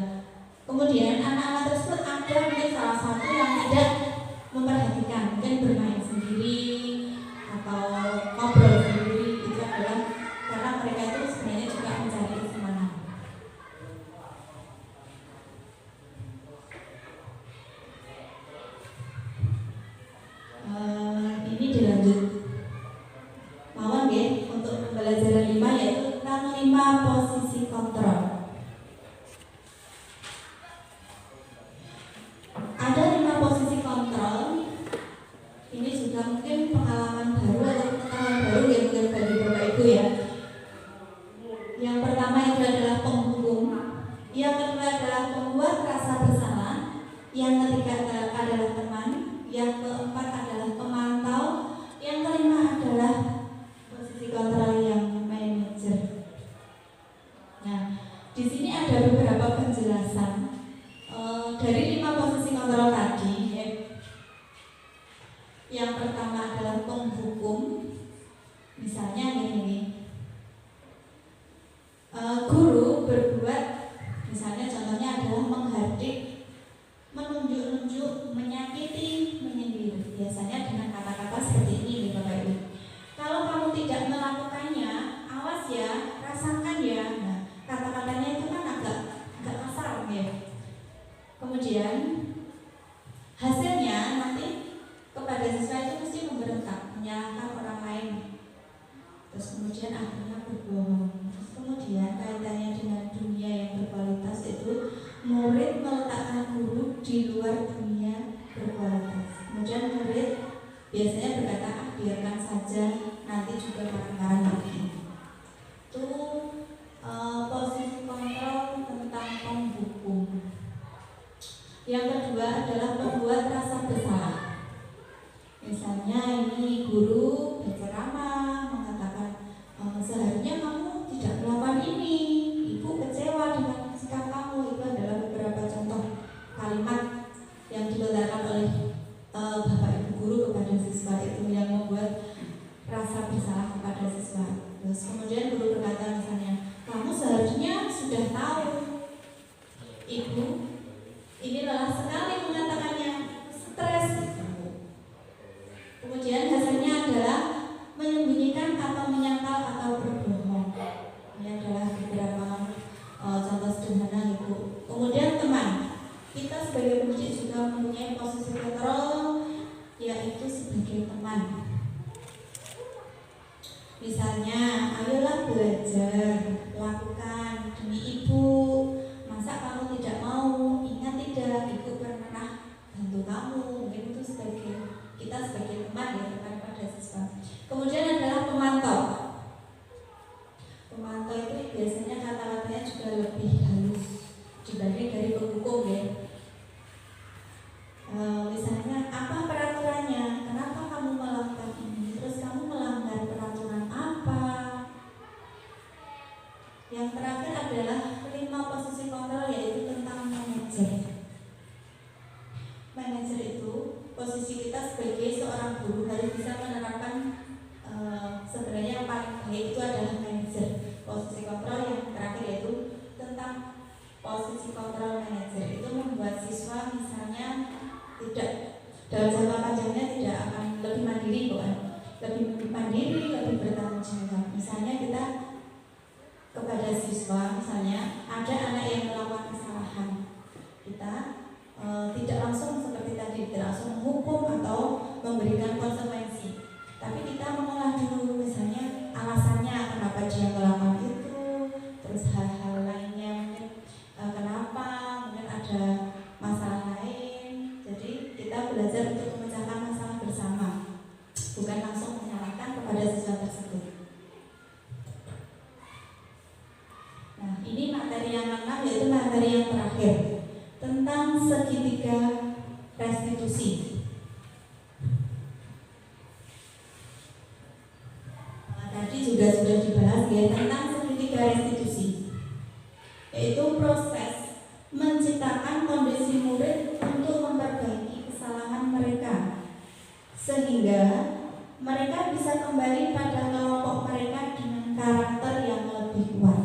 kemudian anak-anak tersebut ada mungkin salah satu yang tidak memperhatikan, mungkin bermain sendiri atau ngobrol sendiri. Itu adalah karena mereka itu sebenarnya juga mencari kesenangan. yang ketiga adalah teman, yang keempat adalah pemantau, yang kelima adalah posisi kontrol yang manajer. Nah, di sini ada beberapa penjelasan dari 5 posisi kontrol tadi. Yang pertama adalah penghukum, misalnya ini. Guru berbuat, misalnya contohnya adalah menghardik, menunjuk-nunjuk, menyakiti, menyindir. Biasanya dengan kata-kata seperti ini nih Bapak Ibu. Kalau kamu tidak melakukannya, awas ya, rasakan ya. Nah, kata-katanya itu kan agak kasar ya. Kemudian hasilnya nanti kepada siswa itu mesti memberontak, menyalahkan orang lain. Terus kemudian akhirnya berbohong. Kemudian kaitannya dengan dunia yang berkualitas itu murid meletakkan guru di luar dunia berkualitas. Kemudian murid biasanya berkata, biarkan saja, nanti juga marah-marah lagi. Itu posisi kontrol tentang penghukum. Yang kedua adalah membuat rasa bersalah. Misalnya ini guru berceramah mengatakan, seharusnya kamu tidak melakukan ini, ibu kecewa dengan sikap kamu. Itu adalah beberapa contoh kalimat yang dilontarkan oleh bapak ibu guru kepada siswa, itu yang membuat rasa bersalah kepada siswa. Terus kemudian guru berkata misalnya, kamu seharusnya sudah tahu, ibu ini lelah sekali mengatakannya, stres. Kemudian hasilnya adalah menyembunyikan atau menyangkal atau berbohong. Ini adalah beberapa contoh sederhana itu. Kemudian teman, kita sebagai pendidik juga mempunyai posisi kontrol, yaitu sebagai teman. Misalnya, ayolah belajar, lakukan demi ibu. Masa kamu tidak mau? Ingat tidak, ibu pernah bantu kamu. Mungkin itu kita sebagai teman ya, teman pada siswa. Kemudian adalah pemantau. Pemantau itu biasanya kata-katanya juga lebih halus dibanding dari penghukum ya. Misalnya, apa peraturannya? Kenapa kamu melakukan ini? Terus kamu melanggar peraturan apa? Yang terakhir adalah 5 posisi kontrol, yaitu tentang manajer. Manajer itu posisi kita sebagai seorang guru harus bisa menerapkan sebenarnya yang paling baik itu adalah manajer. Posisi kontrol yang terakhir yaitu tentang posisi kontrol manajer, itu membuat siswa misalnya tidak dalam jangka panjangnya tidak akan lebih mandiri, bukan lebih mandiri, lebih bertanggung jawab. Misalnya kita kepada siswa, misalnya ada anak yang melakukan kesalahan, kita tidak langsung seperti tadi, tidak langsung menghukum atau memberikan konsekuensi, tapi kita mengolah dulu misalnya alasannya kenapa dia melakukan itu, terus hal-hal lainnya mungkin kenapa, mungkin ada masalah lain. Jadi kita belajar untuk memecahkan masalah bersama, bukan langsung menyalahkan kepada siswa tersebut. Nah, ini materi yang ke-6, yaitu materi yang terakhir tentang segitiga restitusi. Tadi juga sudah dibahas ya tentang segitiga restitusi, yaitu proses menciptakan kondisi murid untuk memperbaiki kesalahan mereka sehingga mereka bisa kembali pada kelompok mereka dengan karakter yang lebih kuat.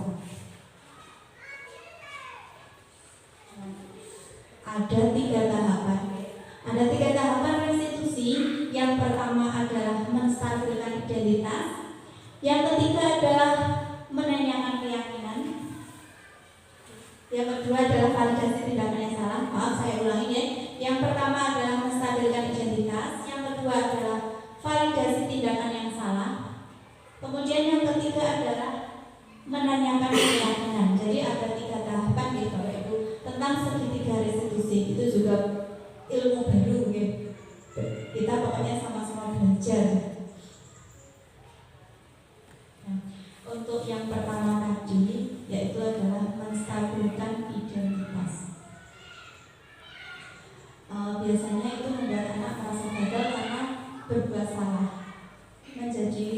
Ada 3 tahapan. Ada 3 tahapan restitusi. Yang pertama adalah menstabilkan identitas. Yang ketiga adalah menanyakan keyakinan. Yang kedua adalah validasi tindakan yang salah. Maaf, saya ulangi ya. Yang pertama adalah menstabilkan identitas. Yang kedua adalah validasi tindakan yang salah. Kemudian yang ketiga adalah menanyakan keyakinan. Jadi ada 3 tahapan gitu Bapak Ibu tentang segitiga restitusi. Itu juga ilmu baru gitu. Kita pokoknya sama-sama belajar. Nah, untuk yang pertama tadi yaitu adalah menstabilkan identitas. biasanya itu membuat anak merasa gagal karena berbuat salah, menjadi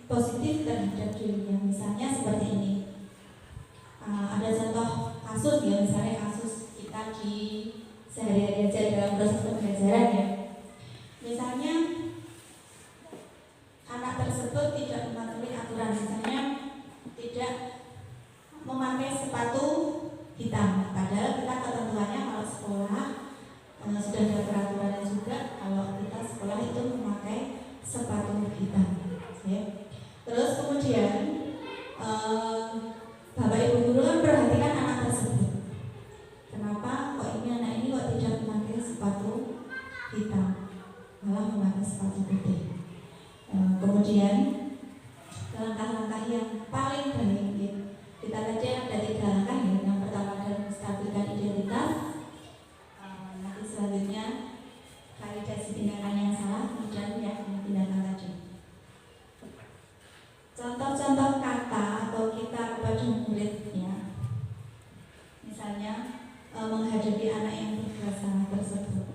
positif terhadap dirinya. Misalnya seperti ini. Ada contoh kasus ya, misalnya kasus kita di sehari-hari aja dalam proses pembelajaran ya. Misalnya anak tersebut tidak mematuhi aturan, misalnya tidak memakai sepatu hitam. Padahal kita ketentuannya kalau sekolah sudah ada peraturannya juga kalau kita sekolah itu memakai sepatu hitam. Ya. Terus kemudian Bapak Ibu guru kan perhatikan anak tersebut. Kenapa kok ini anak ini kok tidak memakai sepatu hitam, malah memakai sepatu putih. Kemudian langkah-langkah yang paling baik ya. Kita tadi ada 3 langkah ya. Yang pertama adalah menstabilkan identitas. Nanti selanjutnya validasi tindakan yang salah, kemudian yang tindakan tadi. Contoh-contoh kata atau kita kepada muridnya, misalnya menghadapi anak yang berbuat salah tersebut.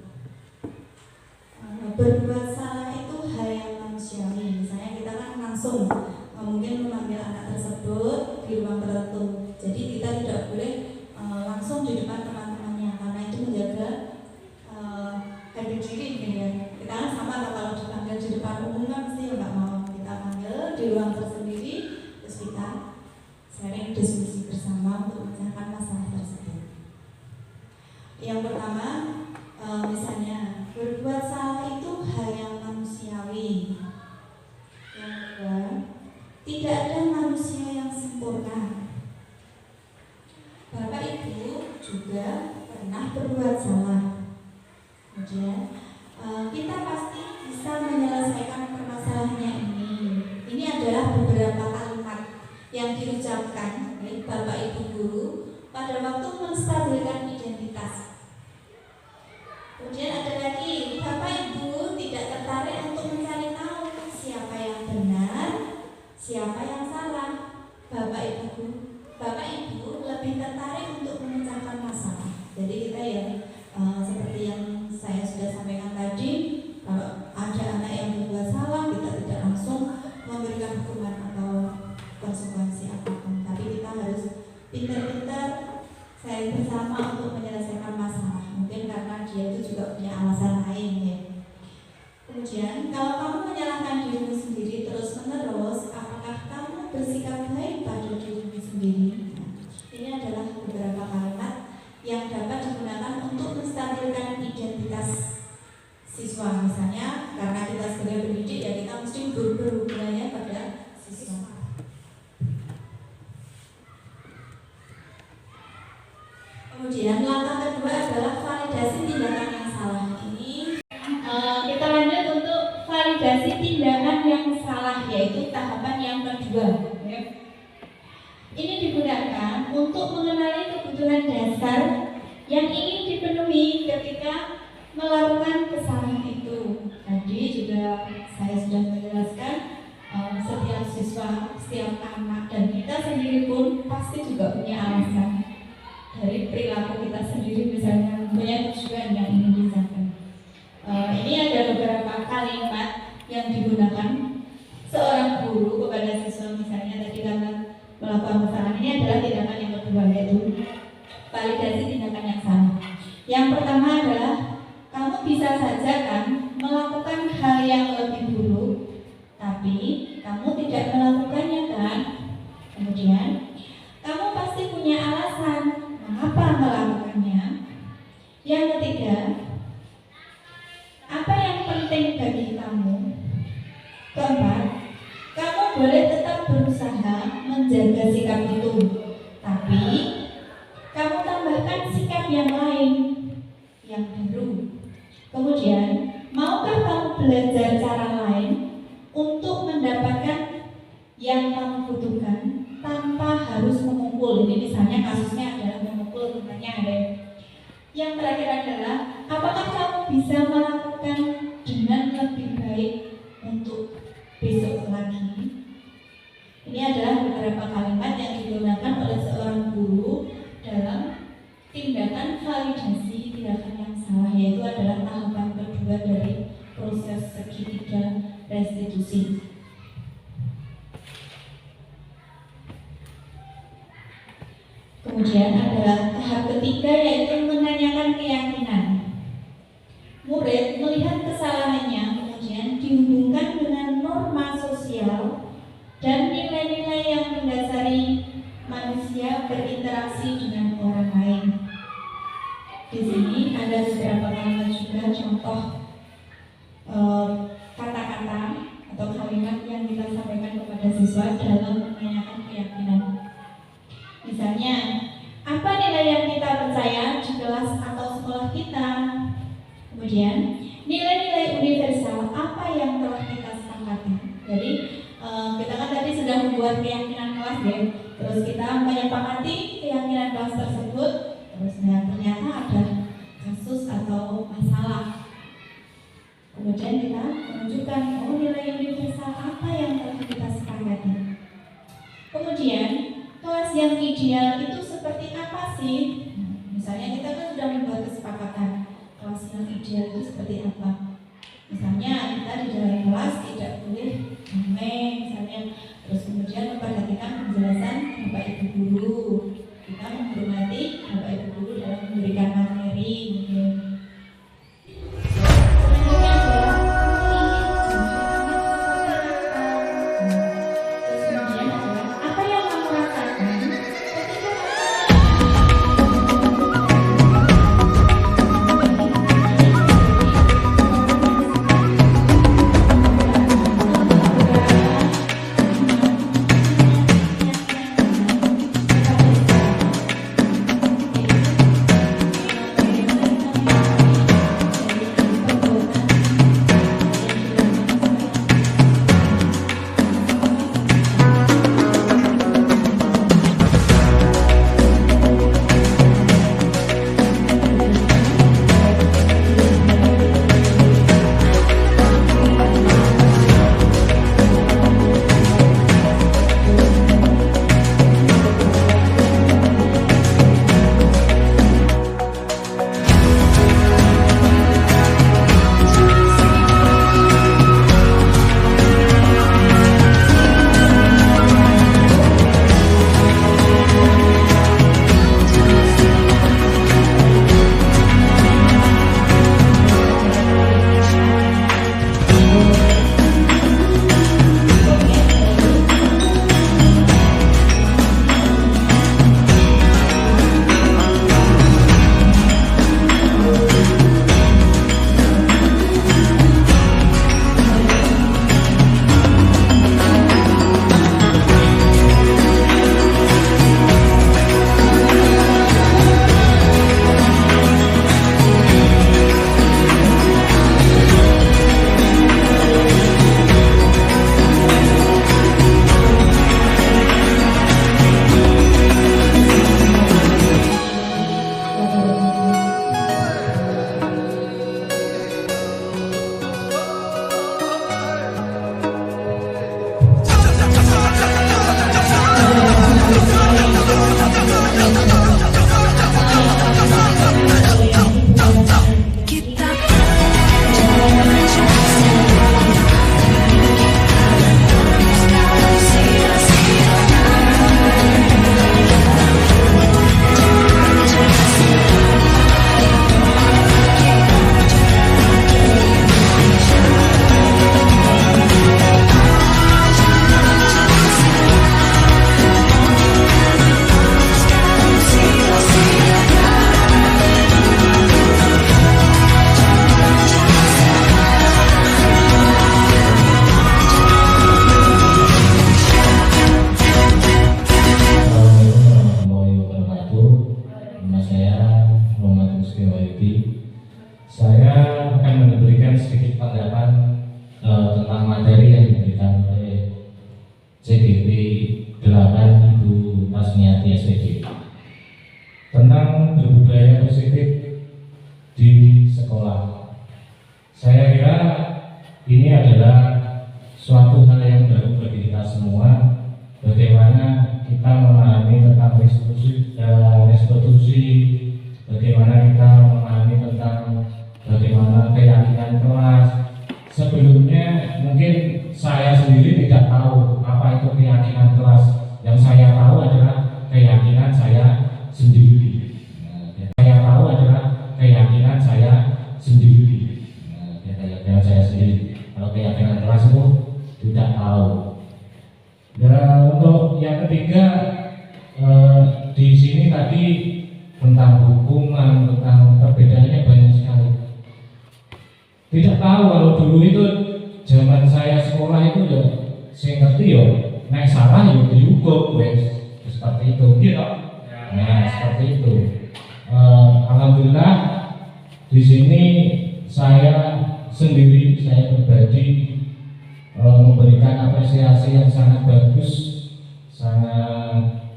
Berbuat salah itu hal yang manusiawi. Misalnya kita kan langsung mungkin memanggil anak tersebut di ruang tertentu. Jadi kita tidak boleh langsung di depan teman-temannya karena itu menjaga harga diri gitu ya. Kita kan sama kalau dipanggil di depan umum kan mesti nggak mau. Kita panggil di ruang tersendiri, terus kita sharing diskusi bersama untuk memecahkan masalah tersebut. Yang pertama, misalnya berbuat salah itu hal yang manusiawi. Yang kedua, tidak ada manusia yang sempurna. Bapak Ibu juga pernah berbuat salah. Kemudian kita pasti bisa menyelesaikan permasalahannya ini. Ini adalah beberapa kalimat yang diucapkan oleh Bapak Ibu guru pada waktu menstabilkan identitas. Kemudian ada lagi, Bapak Ibu tidak tertarik untuk mencari tahu siapa yang benar, siapa yang salah. Bapak Ibu lebih tertarik untuk memecahkan masalah. Jadi kita ya seperti yang saya sudah sampaikan tadi, kalau ada anak yang berbuat salah, kita tidak langsung memberikan hukuman atau konsekuensi apapun, tapi kita harus pintar-pintar sharing bersama untuk menyelesaikan masalah. Mungkin karena dia itu juga punya alasan lain ya. Kemudian kalau kamu menyalahkan dirimu sendiri terus-menerus, apakah kamu bersikap baik pada dirimu sendiri? Nah, ini adalah beberapa kalimat yang dapat digunakan untuk menstabilkan identitas siswa. Misalnya karena kita sebagai pendidik ya kita mesti berhubungannya pada siswa. Kemudian langkah kedua adalah validasi tindakan yang salah. Ini kita lanjut untuk validasi tindakan yang salah, yaitu tahapan yang kedua. Ini digunakan untuk mengenali kebutuhan dasar yang ingin dipenuhi ketika melakukan kesalahan itu. Tadi juga saya sudah menjelaskan setiap siswa, setiap anak dan kita sendiri pun pasti juga punya alasan dari perilaku kita sendiri, misalnya punya tujuan yang ingin dicapai. Ini ada beberapa kalimat yang digunakan seorang guru kepada siswa, misalnya tadi karena melakukan kesalahan. Ini adalah tindakan yang kedua, yaitu validasi tindakan yang salah. Yang pertama adalah kamu bisa saja kan melakukan hal yang lebih buruk, tapi kamu tidak melakukannya kan. Kemudian kamu pasti punya alasan mengapa melakukannya. Yang ketiga, apa yang penting bagi kamu? Keempat, kamu boleh tetap berusaha menjaga sikap itu, tapi kamu tambahkan sikap yang lain, yang baru. Kemudian, maukah kamu belajar cara lain untuk mendapatkan yang kamu butuhkan tanpa harus mengumpul? Ini misalnya kasusnya adalah mengumpul temannya ada. Yang terakhir adalah, apakah kamu bisa melakukan dengan lebih baik untuk besok lagi? Ini adalah beberapa kalimat yang digunakan oleh seorang guru dalam tindakan validasi tindakan yang salah, yaitu ada proses segitiga restitusi. Kemudian adalah tahap ketiga, yaitu menanyakan keyakinan. Murid melihat kesalahannya kemudian dihubungkan dengan norma sosial dan nilai-nilai yang mendasari manusia berinteraksi dengan orang lain. Di sini ada beberapa kalimat juga contoh kata-kata atau kalimat yang kita sampaikan kepada siswa dalam menanyakan keyakinan. Misalnya, apa nilai yang kita percaya di kelas atau sekolah kita? Kemudian, nilai-nilai universal apa yang telah kita sepakati? Jadi, kita kan tadi sudah membuat keyakinan kelas ya. Terus kita menyepakati keyakinan kelas tersebut. Terus ternyata ada kasus atau masalah. Kemudian kita menunjukkan nilai universal apa yang telah kita sepakati. Kemudian, kelas yang ideal itu seperti apa sih? Misalnya kita kan sudah membuat kesepakatan kelas yang ideal itu seperti apa? Misalnya kita di dalam kelas tidak boleh rame, misalnya, terus kemudian memperhatikan penjelasan Bapak Ibu guru, kita menghormati Bapak Ibu guru dalam memberikan materi, gitu. tentang berbudaya positif di sekolah. Saya kira ini adalah suatu hal yang baru bagi kita semua, bagaimana kita memahami tentang restitusi, bagaimana kita memahami tentang bagaimana keyakinan kelas, tahu. Dan untuk yang ketiga, di sini tadi tentang hukuman, tentang perbedaannya banyak sekali. Tidak tahu kalau dulu itu zaman saya sekolah itu ya, saya ngerti ya, naik salah ya dihukum, seperti itu, gitu. Nah, seperti itu. Alhamdulillah di sini saya sendiri, saya pribadi memberikan apresiasi yang sangat bagus, sangat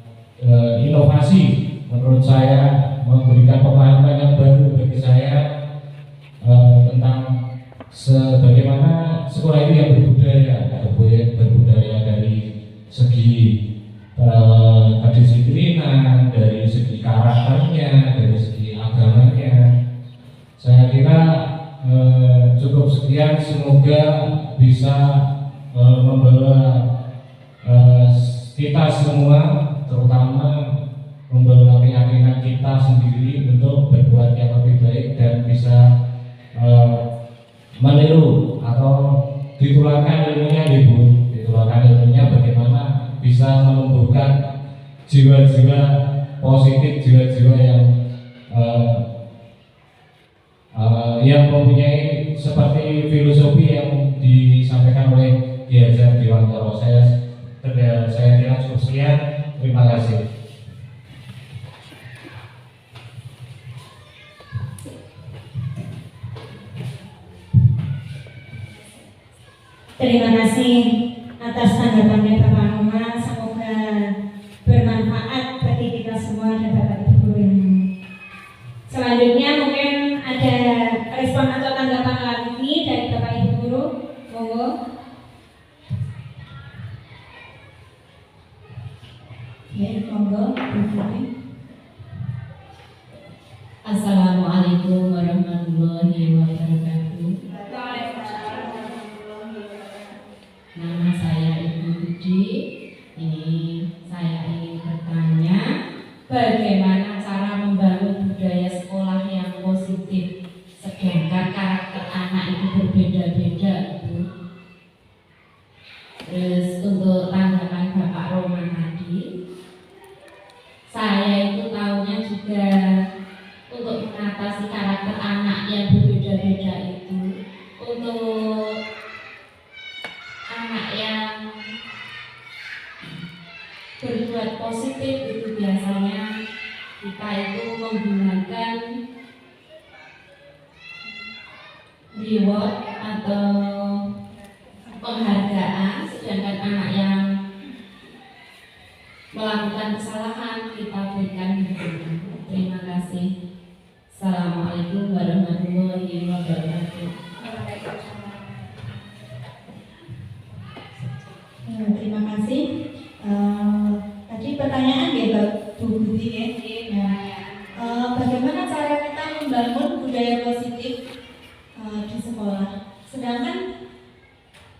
inovasi menurut saya, memberikan pemahaman yang baru bagi saya tentang sebagaimana sekolah itu yang berbudaya dari segi kedisiplinan, dari segi karakternya, dari segi agamanya. Saya kira cukup sekian, semoga bisa membawa kita semua, terutama membawa keyakinan kita sendiri untuk berbuat yang lebih baik dan bisa meniru atau ditularkan ilmunya, ditularkan ilmunya bagaimana bisa menumbuhkan jiwa-jiwa positif, jiwa-jiwa yang mempunyai seperti filosofi yang disampaikan oleh Ki Hajar Dewantara. Saya kira cukup sekian. Terima kasih. Terima kasih atas tanggapannya Bapak Noma. Semoga bermanfaat bagi kita semua dan Bapak Ibu guru. Selanjutnya mungkin ada respon atau tanggapan lagi dari Bapak Ibu guru. Monggo. Ya, monggo. Assalamualaikum warahmatullahi wabarakatuh. Nama saya Ibu Budi. Ini saya ingin bertanya, bagaimana cara membangun budaya sekolah yang positif, sedangkan karakter anak itu berbeda-beda, Ibu. Terus untuk tanggapan Bapak Roman tadi, saya itu tahunya juga untuk mengatasi karakter anak yang berbeda-beda itu, untuk anak yang berbuat positif itu biasanya kita itu menggunakan reward atau penghargaan, sedangkan anak yang melakukan kesalahan kita berikan hukuman. Terima kasih. Assalamualaikum warahmatullahi wabarakatuh. Terima kasih. Tadi pertanyaan ya Bu Budi ya. Bagaimana cara kita membangun budaya positif di sekolah? Sedangkan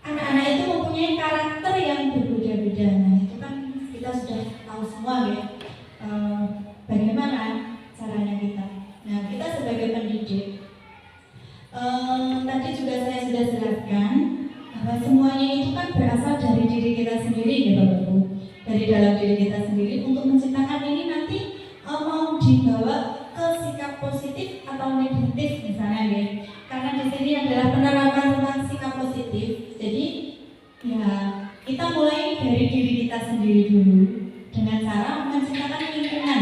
anak-anak itu mempunyai karakter yang berbeda-beda. Nah, itu kan kita sudah tahu semua ya. Bagaimana caranya kita? Nah, kita sebagai pendidik, tadi juga saya sudah jelaskan bahwa semuanya itu kan berasal dari diri kita sendiri ya Bapak Ibu, dari dalam diri kita sendiri untuk menciptakan ini nanti mau dibawa ke sikap positif atau negatif misalnya ya. Karena di sini adalah penerapan tentang sikap positif, jadi ya kita mulai dari diri kita sendiri dulu dengan cara menciptakan lingkungan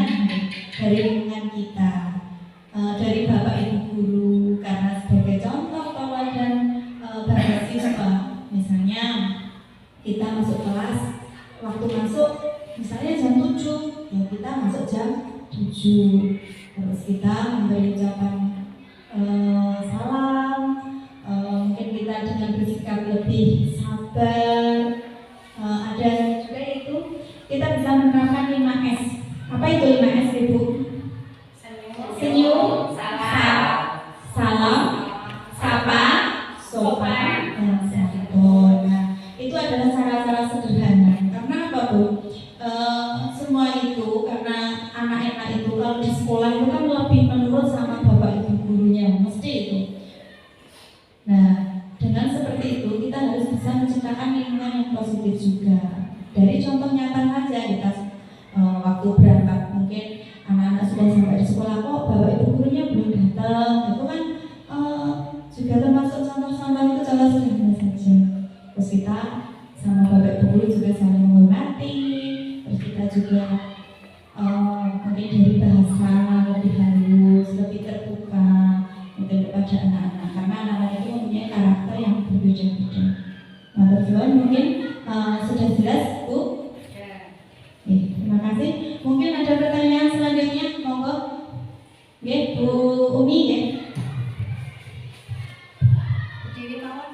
dari lingkungan kita, dari Bapak Ibu guru, karena sebagai contoh tauladan bagi siswa. Misalnya kita masuk kelas, waktu masuk misalnya jam 7, ya kita masuk jam 7. Terus kita memberi ucapan salam, mungkin kita dengan bersikap lebih sabar. Ada juga itu kita bisa menerapkan 5S. Apa itu 5S Ibu? Senyum, salam, sapa, sopan, dan santun. Nah, itu adalah cara-cara sederhana. Karena apa Bu? Semua itu karena anak-anak itu kalau di sekolah itu kan lebih menurut sama bapak ibu gurunya, mesti itu. Nah, dengan seperti itu kita harus bisa menciptakan dari contoh nyata saja kita waktu berangkat mungkin anak-anak sudah sampai di sekolah kok bapak ibu gurunya belum datang, itu kan juga termasuk contoh-contoh itu cara sederhana saja. Terus kita sama bapak ibu guru juga saling menghormati, terus kita juga mungkin dari bahasa lebih halus, lebih terbuka mungkin kepada anak-anak, karena anak-anak itu mempunyai karakter yang berbeda-beda. Nah, teman mungkin sudah jelas Bu? Terima kasih. Mungkin ada pertanyaan selanjutnya, monggo. Bu Umi ya. Berdiri mawon.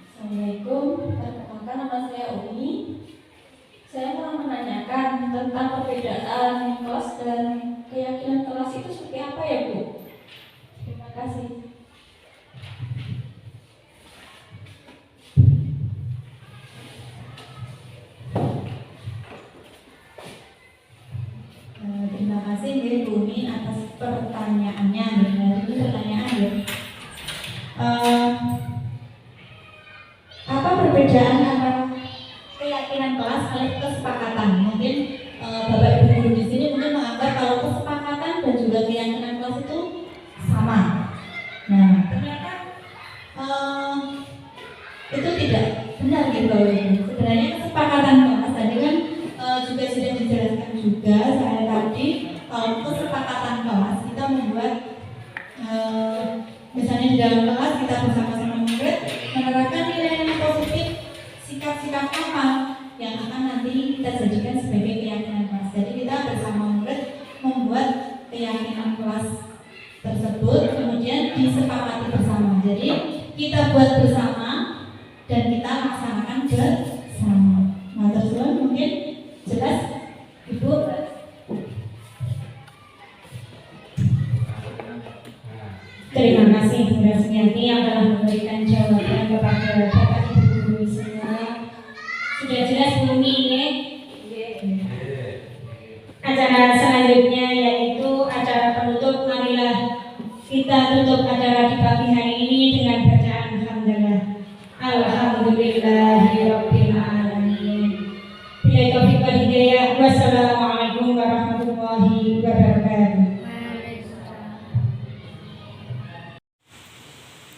Assalamualaikum, perkenalkan nama saya Umi. Saya mau menanyakan tentang perbedaan kelas dan keyakinan kelas itu seperti apa ya Bu? Terima kasih. Terima kasih Bu Umi atas pertanyaannya. Ini pertanyaan ya. Apa perbedaan antara keyakinan kelas oleh kesepakatan? Mungkin Bapak Ibu guru di sini mungkin menganggap kalau kesepakatan dan juga keyakinan kelas itu sama. Nah, ternyata itu tidak benar gitu Bapak Ibu. Sebenarnya kesepakatan kelas tadi kan juga sudah dijelaskan juga saya tadi, kalau kesepakatan kelas kita membuat misalnya di dalam kelas kita bersama-sama murid menerapkan nilai yang positif, sikap-sikap apa yang akan nanti kita jadikan sebagai keyakinan kelas. Jadi kita bersama murid membuat keyakinan kelas tersebut kemudian disepakati bersama. Jadi kita buat bersama dan kita laksanakan bersama. Nah, tersebut mungkin jelas Ibu. Terima kasih Bu Rasmiati yang telah memberikan jawaban kepada Bapak Ibu guru semua. Sudah jelas Bu Umi ya? Acara selanjutnya yaitu acara penutup. Marilah kita tutup acara di pagi hari ini dengan bacaan alhamdulillah. Alhamdulillahirabbil alamin. Bila taufiq wal hidayah. Wassalamualaikum warahmatullahi wabarakatuh.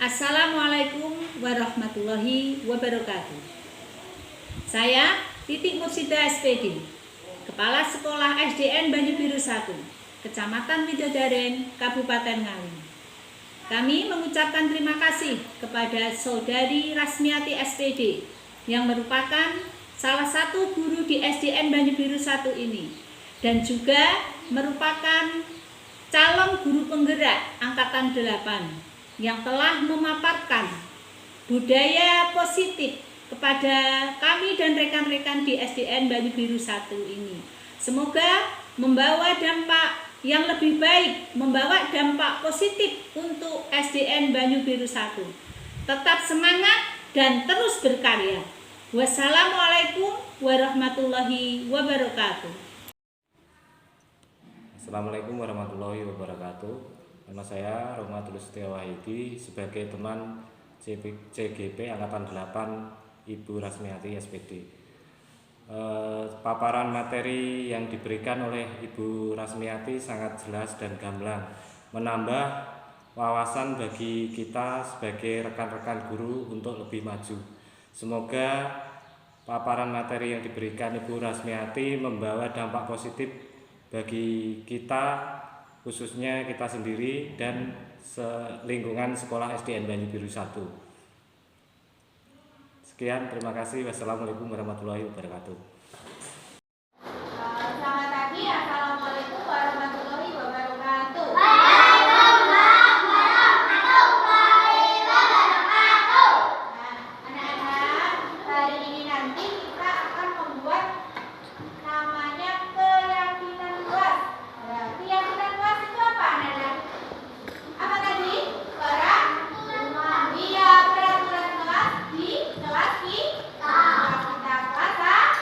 Assalamualaikum warahmatullahi wabarakatuh. Saya Titik Mursida SPD, Kepala Sekolah SDN Banyu Biru 1, Kecamatan Widodaren, Kabupaten Ngawi. Kami mengucapkan terima kasih kepada Saudari Rasmiati SPD yang merupakan salah satu guru di SDN Banyu Biru 1 ini dan juga merupakan calon guru penggerak angkatan 8 yang telah memaparkan budaya positif kepada kami dan rekan-rekan di SDN Banyu Biru 1 ini. Semoga membawa dampak yang lebih baik, membawa dampak positif untuk SDN Banyu Biru 1. Tetap semangat dan terus berkarya. Wassalamualaikum warahmatullahi wabarakatuh. Assalamualaikum warahmatullahi wabarakatuh. Nama saya Rohmatul Setiawahidi sebagai teman CGP Angkatan 8 Ibu Rasmiati SPD. Paparan materi yang diberikan oleh Ibu Rasmiati sangat jelas dan gamblang, menambah wawasan bagi kita sebagai rekan-rekan guru untuk lebih maju. Semoga paparan materi yang diberikan Ibu Rasmiati membawa dampak positif bagi kita, khususnya kita sendiri dan lingkungan sekolah SDN Banyu Biru 1. Sekian, terima kasih. Wassalamualaikum warahmatullahi wabarakatuh. Selamat pagi, assalamualaikum warahmatullahi wabarakatuh. Anak-anak, hari ini nanti kita akan membuat namanya keyakinan kelas. Nah, keyakinan kelas itu apa, anak-anak? Apa tadi? Iya, peraturan kelas di kelas kita. Kelas kita kelas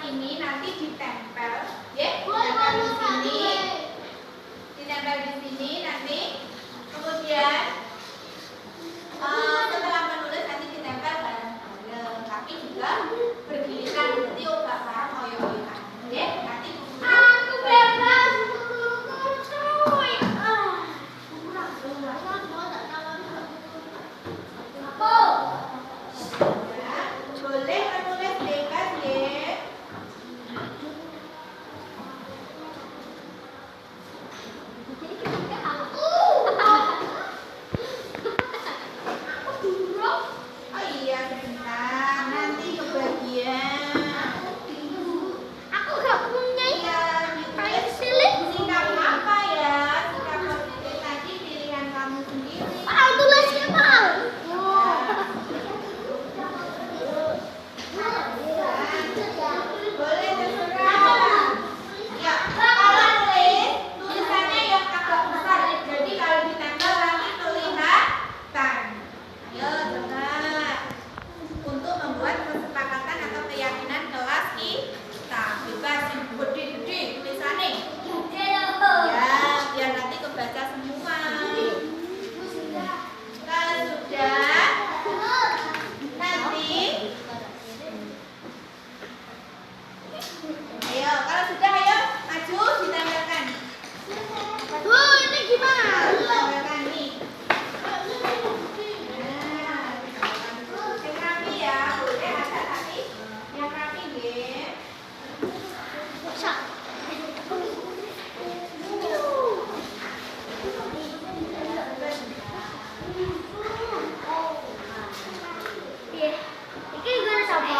ini nanti ditempel, ya, ditempel di sini, nanti, kemudian setelah menulis nanti ditempel bareng-bareng, tapi juga bergiliran nanti obak bareng oyo-oyoan, ya, nanti aku bebas. Boleh menulis bebas ya. Oh iya sebentar, nanti kebagian. Aku gak punya ya. Sikap apa ya? Sikap positif tadi pilihan kamu sendiri. Tulisnya mau. Boleh terserah. Ya, kalau tulis tulisannya yang agak besar. Jadi kalau ditempel nanti kelihatan. Ayo coba untuk membuat kesepakatan atau keyakinan kelas kita. Bebas yang gede-gede tulisannya. Ya, biar nanti kebaca semua. Kalau sudah nanti ayo, kalau sudah ayo maju ditempelkan. Ini gimana? Ditempelkan nih. Nah, yang rapi ya, boleh ada tapi yang rapi deh. Ini gimana coba?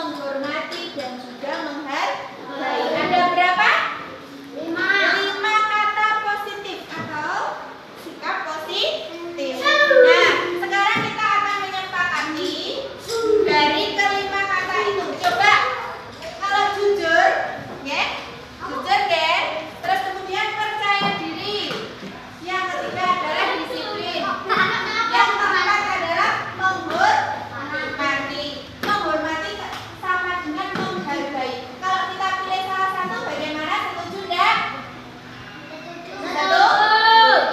menghormati, dan juga menghargai. Ada berapa? 5 kata positif atau sikap positif. Nah, sekarang kita akan menyepakati dari kelima kata itu. Coba kalau jujur, ya, jujur deh. Terus kemudian percaya diri. Yang ketiga adalah disiplin. Yang keempat adalah menghormati. Menghormati sama dengan menghargai. Kalau kita pilih salah satu, bagaimana? Setuju enggak? Setuju?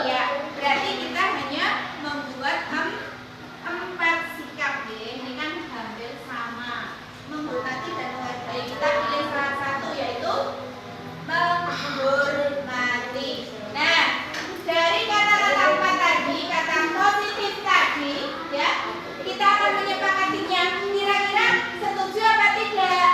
Ya, berarti kita hanya membuat 4 sikap ya. Ini kan hampir sama. Menghormati dan menghargai. Kita pilih salah satu, yaitu menghormati. Nah, dari kata-kata 4 tadi, kata positif tadi, ya, kita akan menyepakatinya. Kira-kira setuju apa tidak?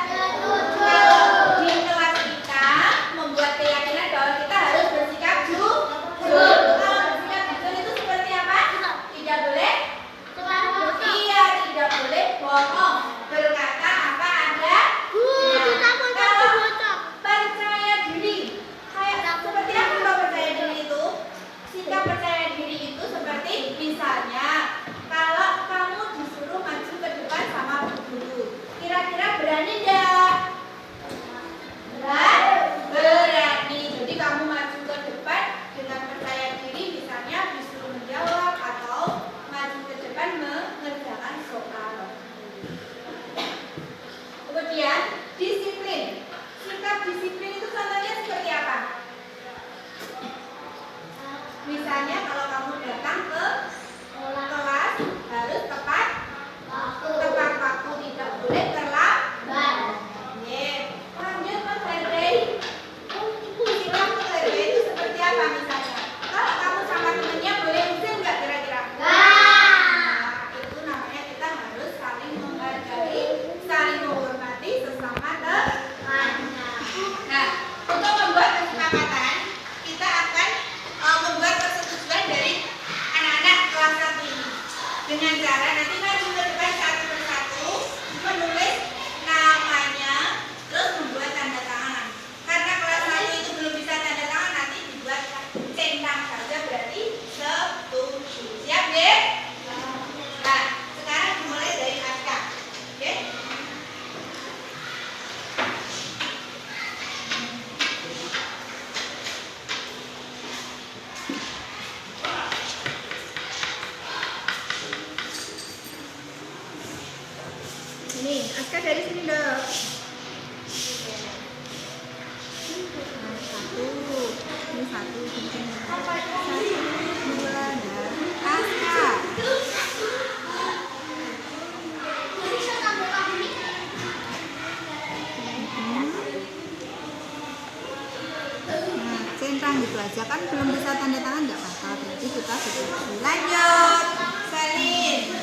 Kalau di kelas kita membuat keyakinan bahwa kita harus bersikap jujur. Kalau bersikap jujur itu seperti apa? Tidak boleh. Iya, tidak boleh bohong. Berkata apa ada. Kalau percaya diri, kayak seperti apa kalau percaya diri itu? Sikap percaya diri itu seperti misalnya kalau kamu disuruh maju ke depan sama guru, kira-kira berani enggak? Berani. Jadi kamu maju ke depan dengan percaya diri, misalnya disuruh menjawab atau maju ke depan mengerjakan soal. Kemudian disiplin. Sikap disiplin itu contohnya seperti apa? Misalnya kalau kamu datang ke kelas harus tepat waktu, tidak boleh terlambat. Lanjut menghargai. Sikap menghargai itu seperti apa misalnya? Kalau kamu sama temennya boleh izin nggak kira-kira? Nah, itu namanya kita harus saling menghargai, saling menghormati sesama teman. Nah, untuk membuat kesepakatan, kita akan membuat persetujuan dari anak-anak kelas 1 ini dengan cara nanti maju ke depan satu persatu, menulis namanya, terus membuat tanda tangan. Karena kelas 1 itu belum bisa tanda tangan, nanti dibuat centang saja, berarti setuju. Siap ya? Nah, sekarang dimulai dari Aska. Oke? Ini Aska dari sini dong. Satu, ini satu, dua, Aska. Nah, centang gitu aja kan belum bisa tanda tangan nggak apa-apa, berarti kita setuju. Lanjut, Salin.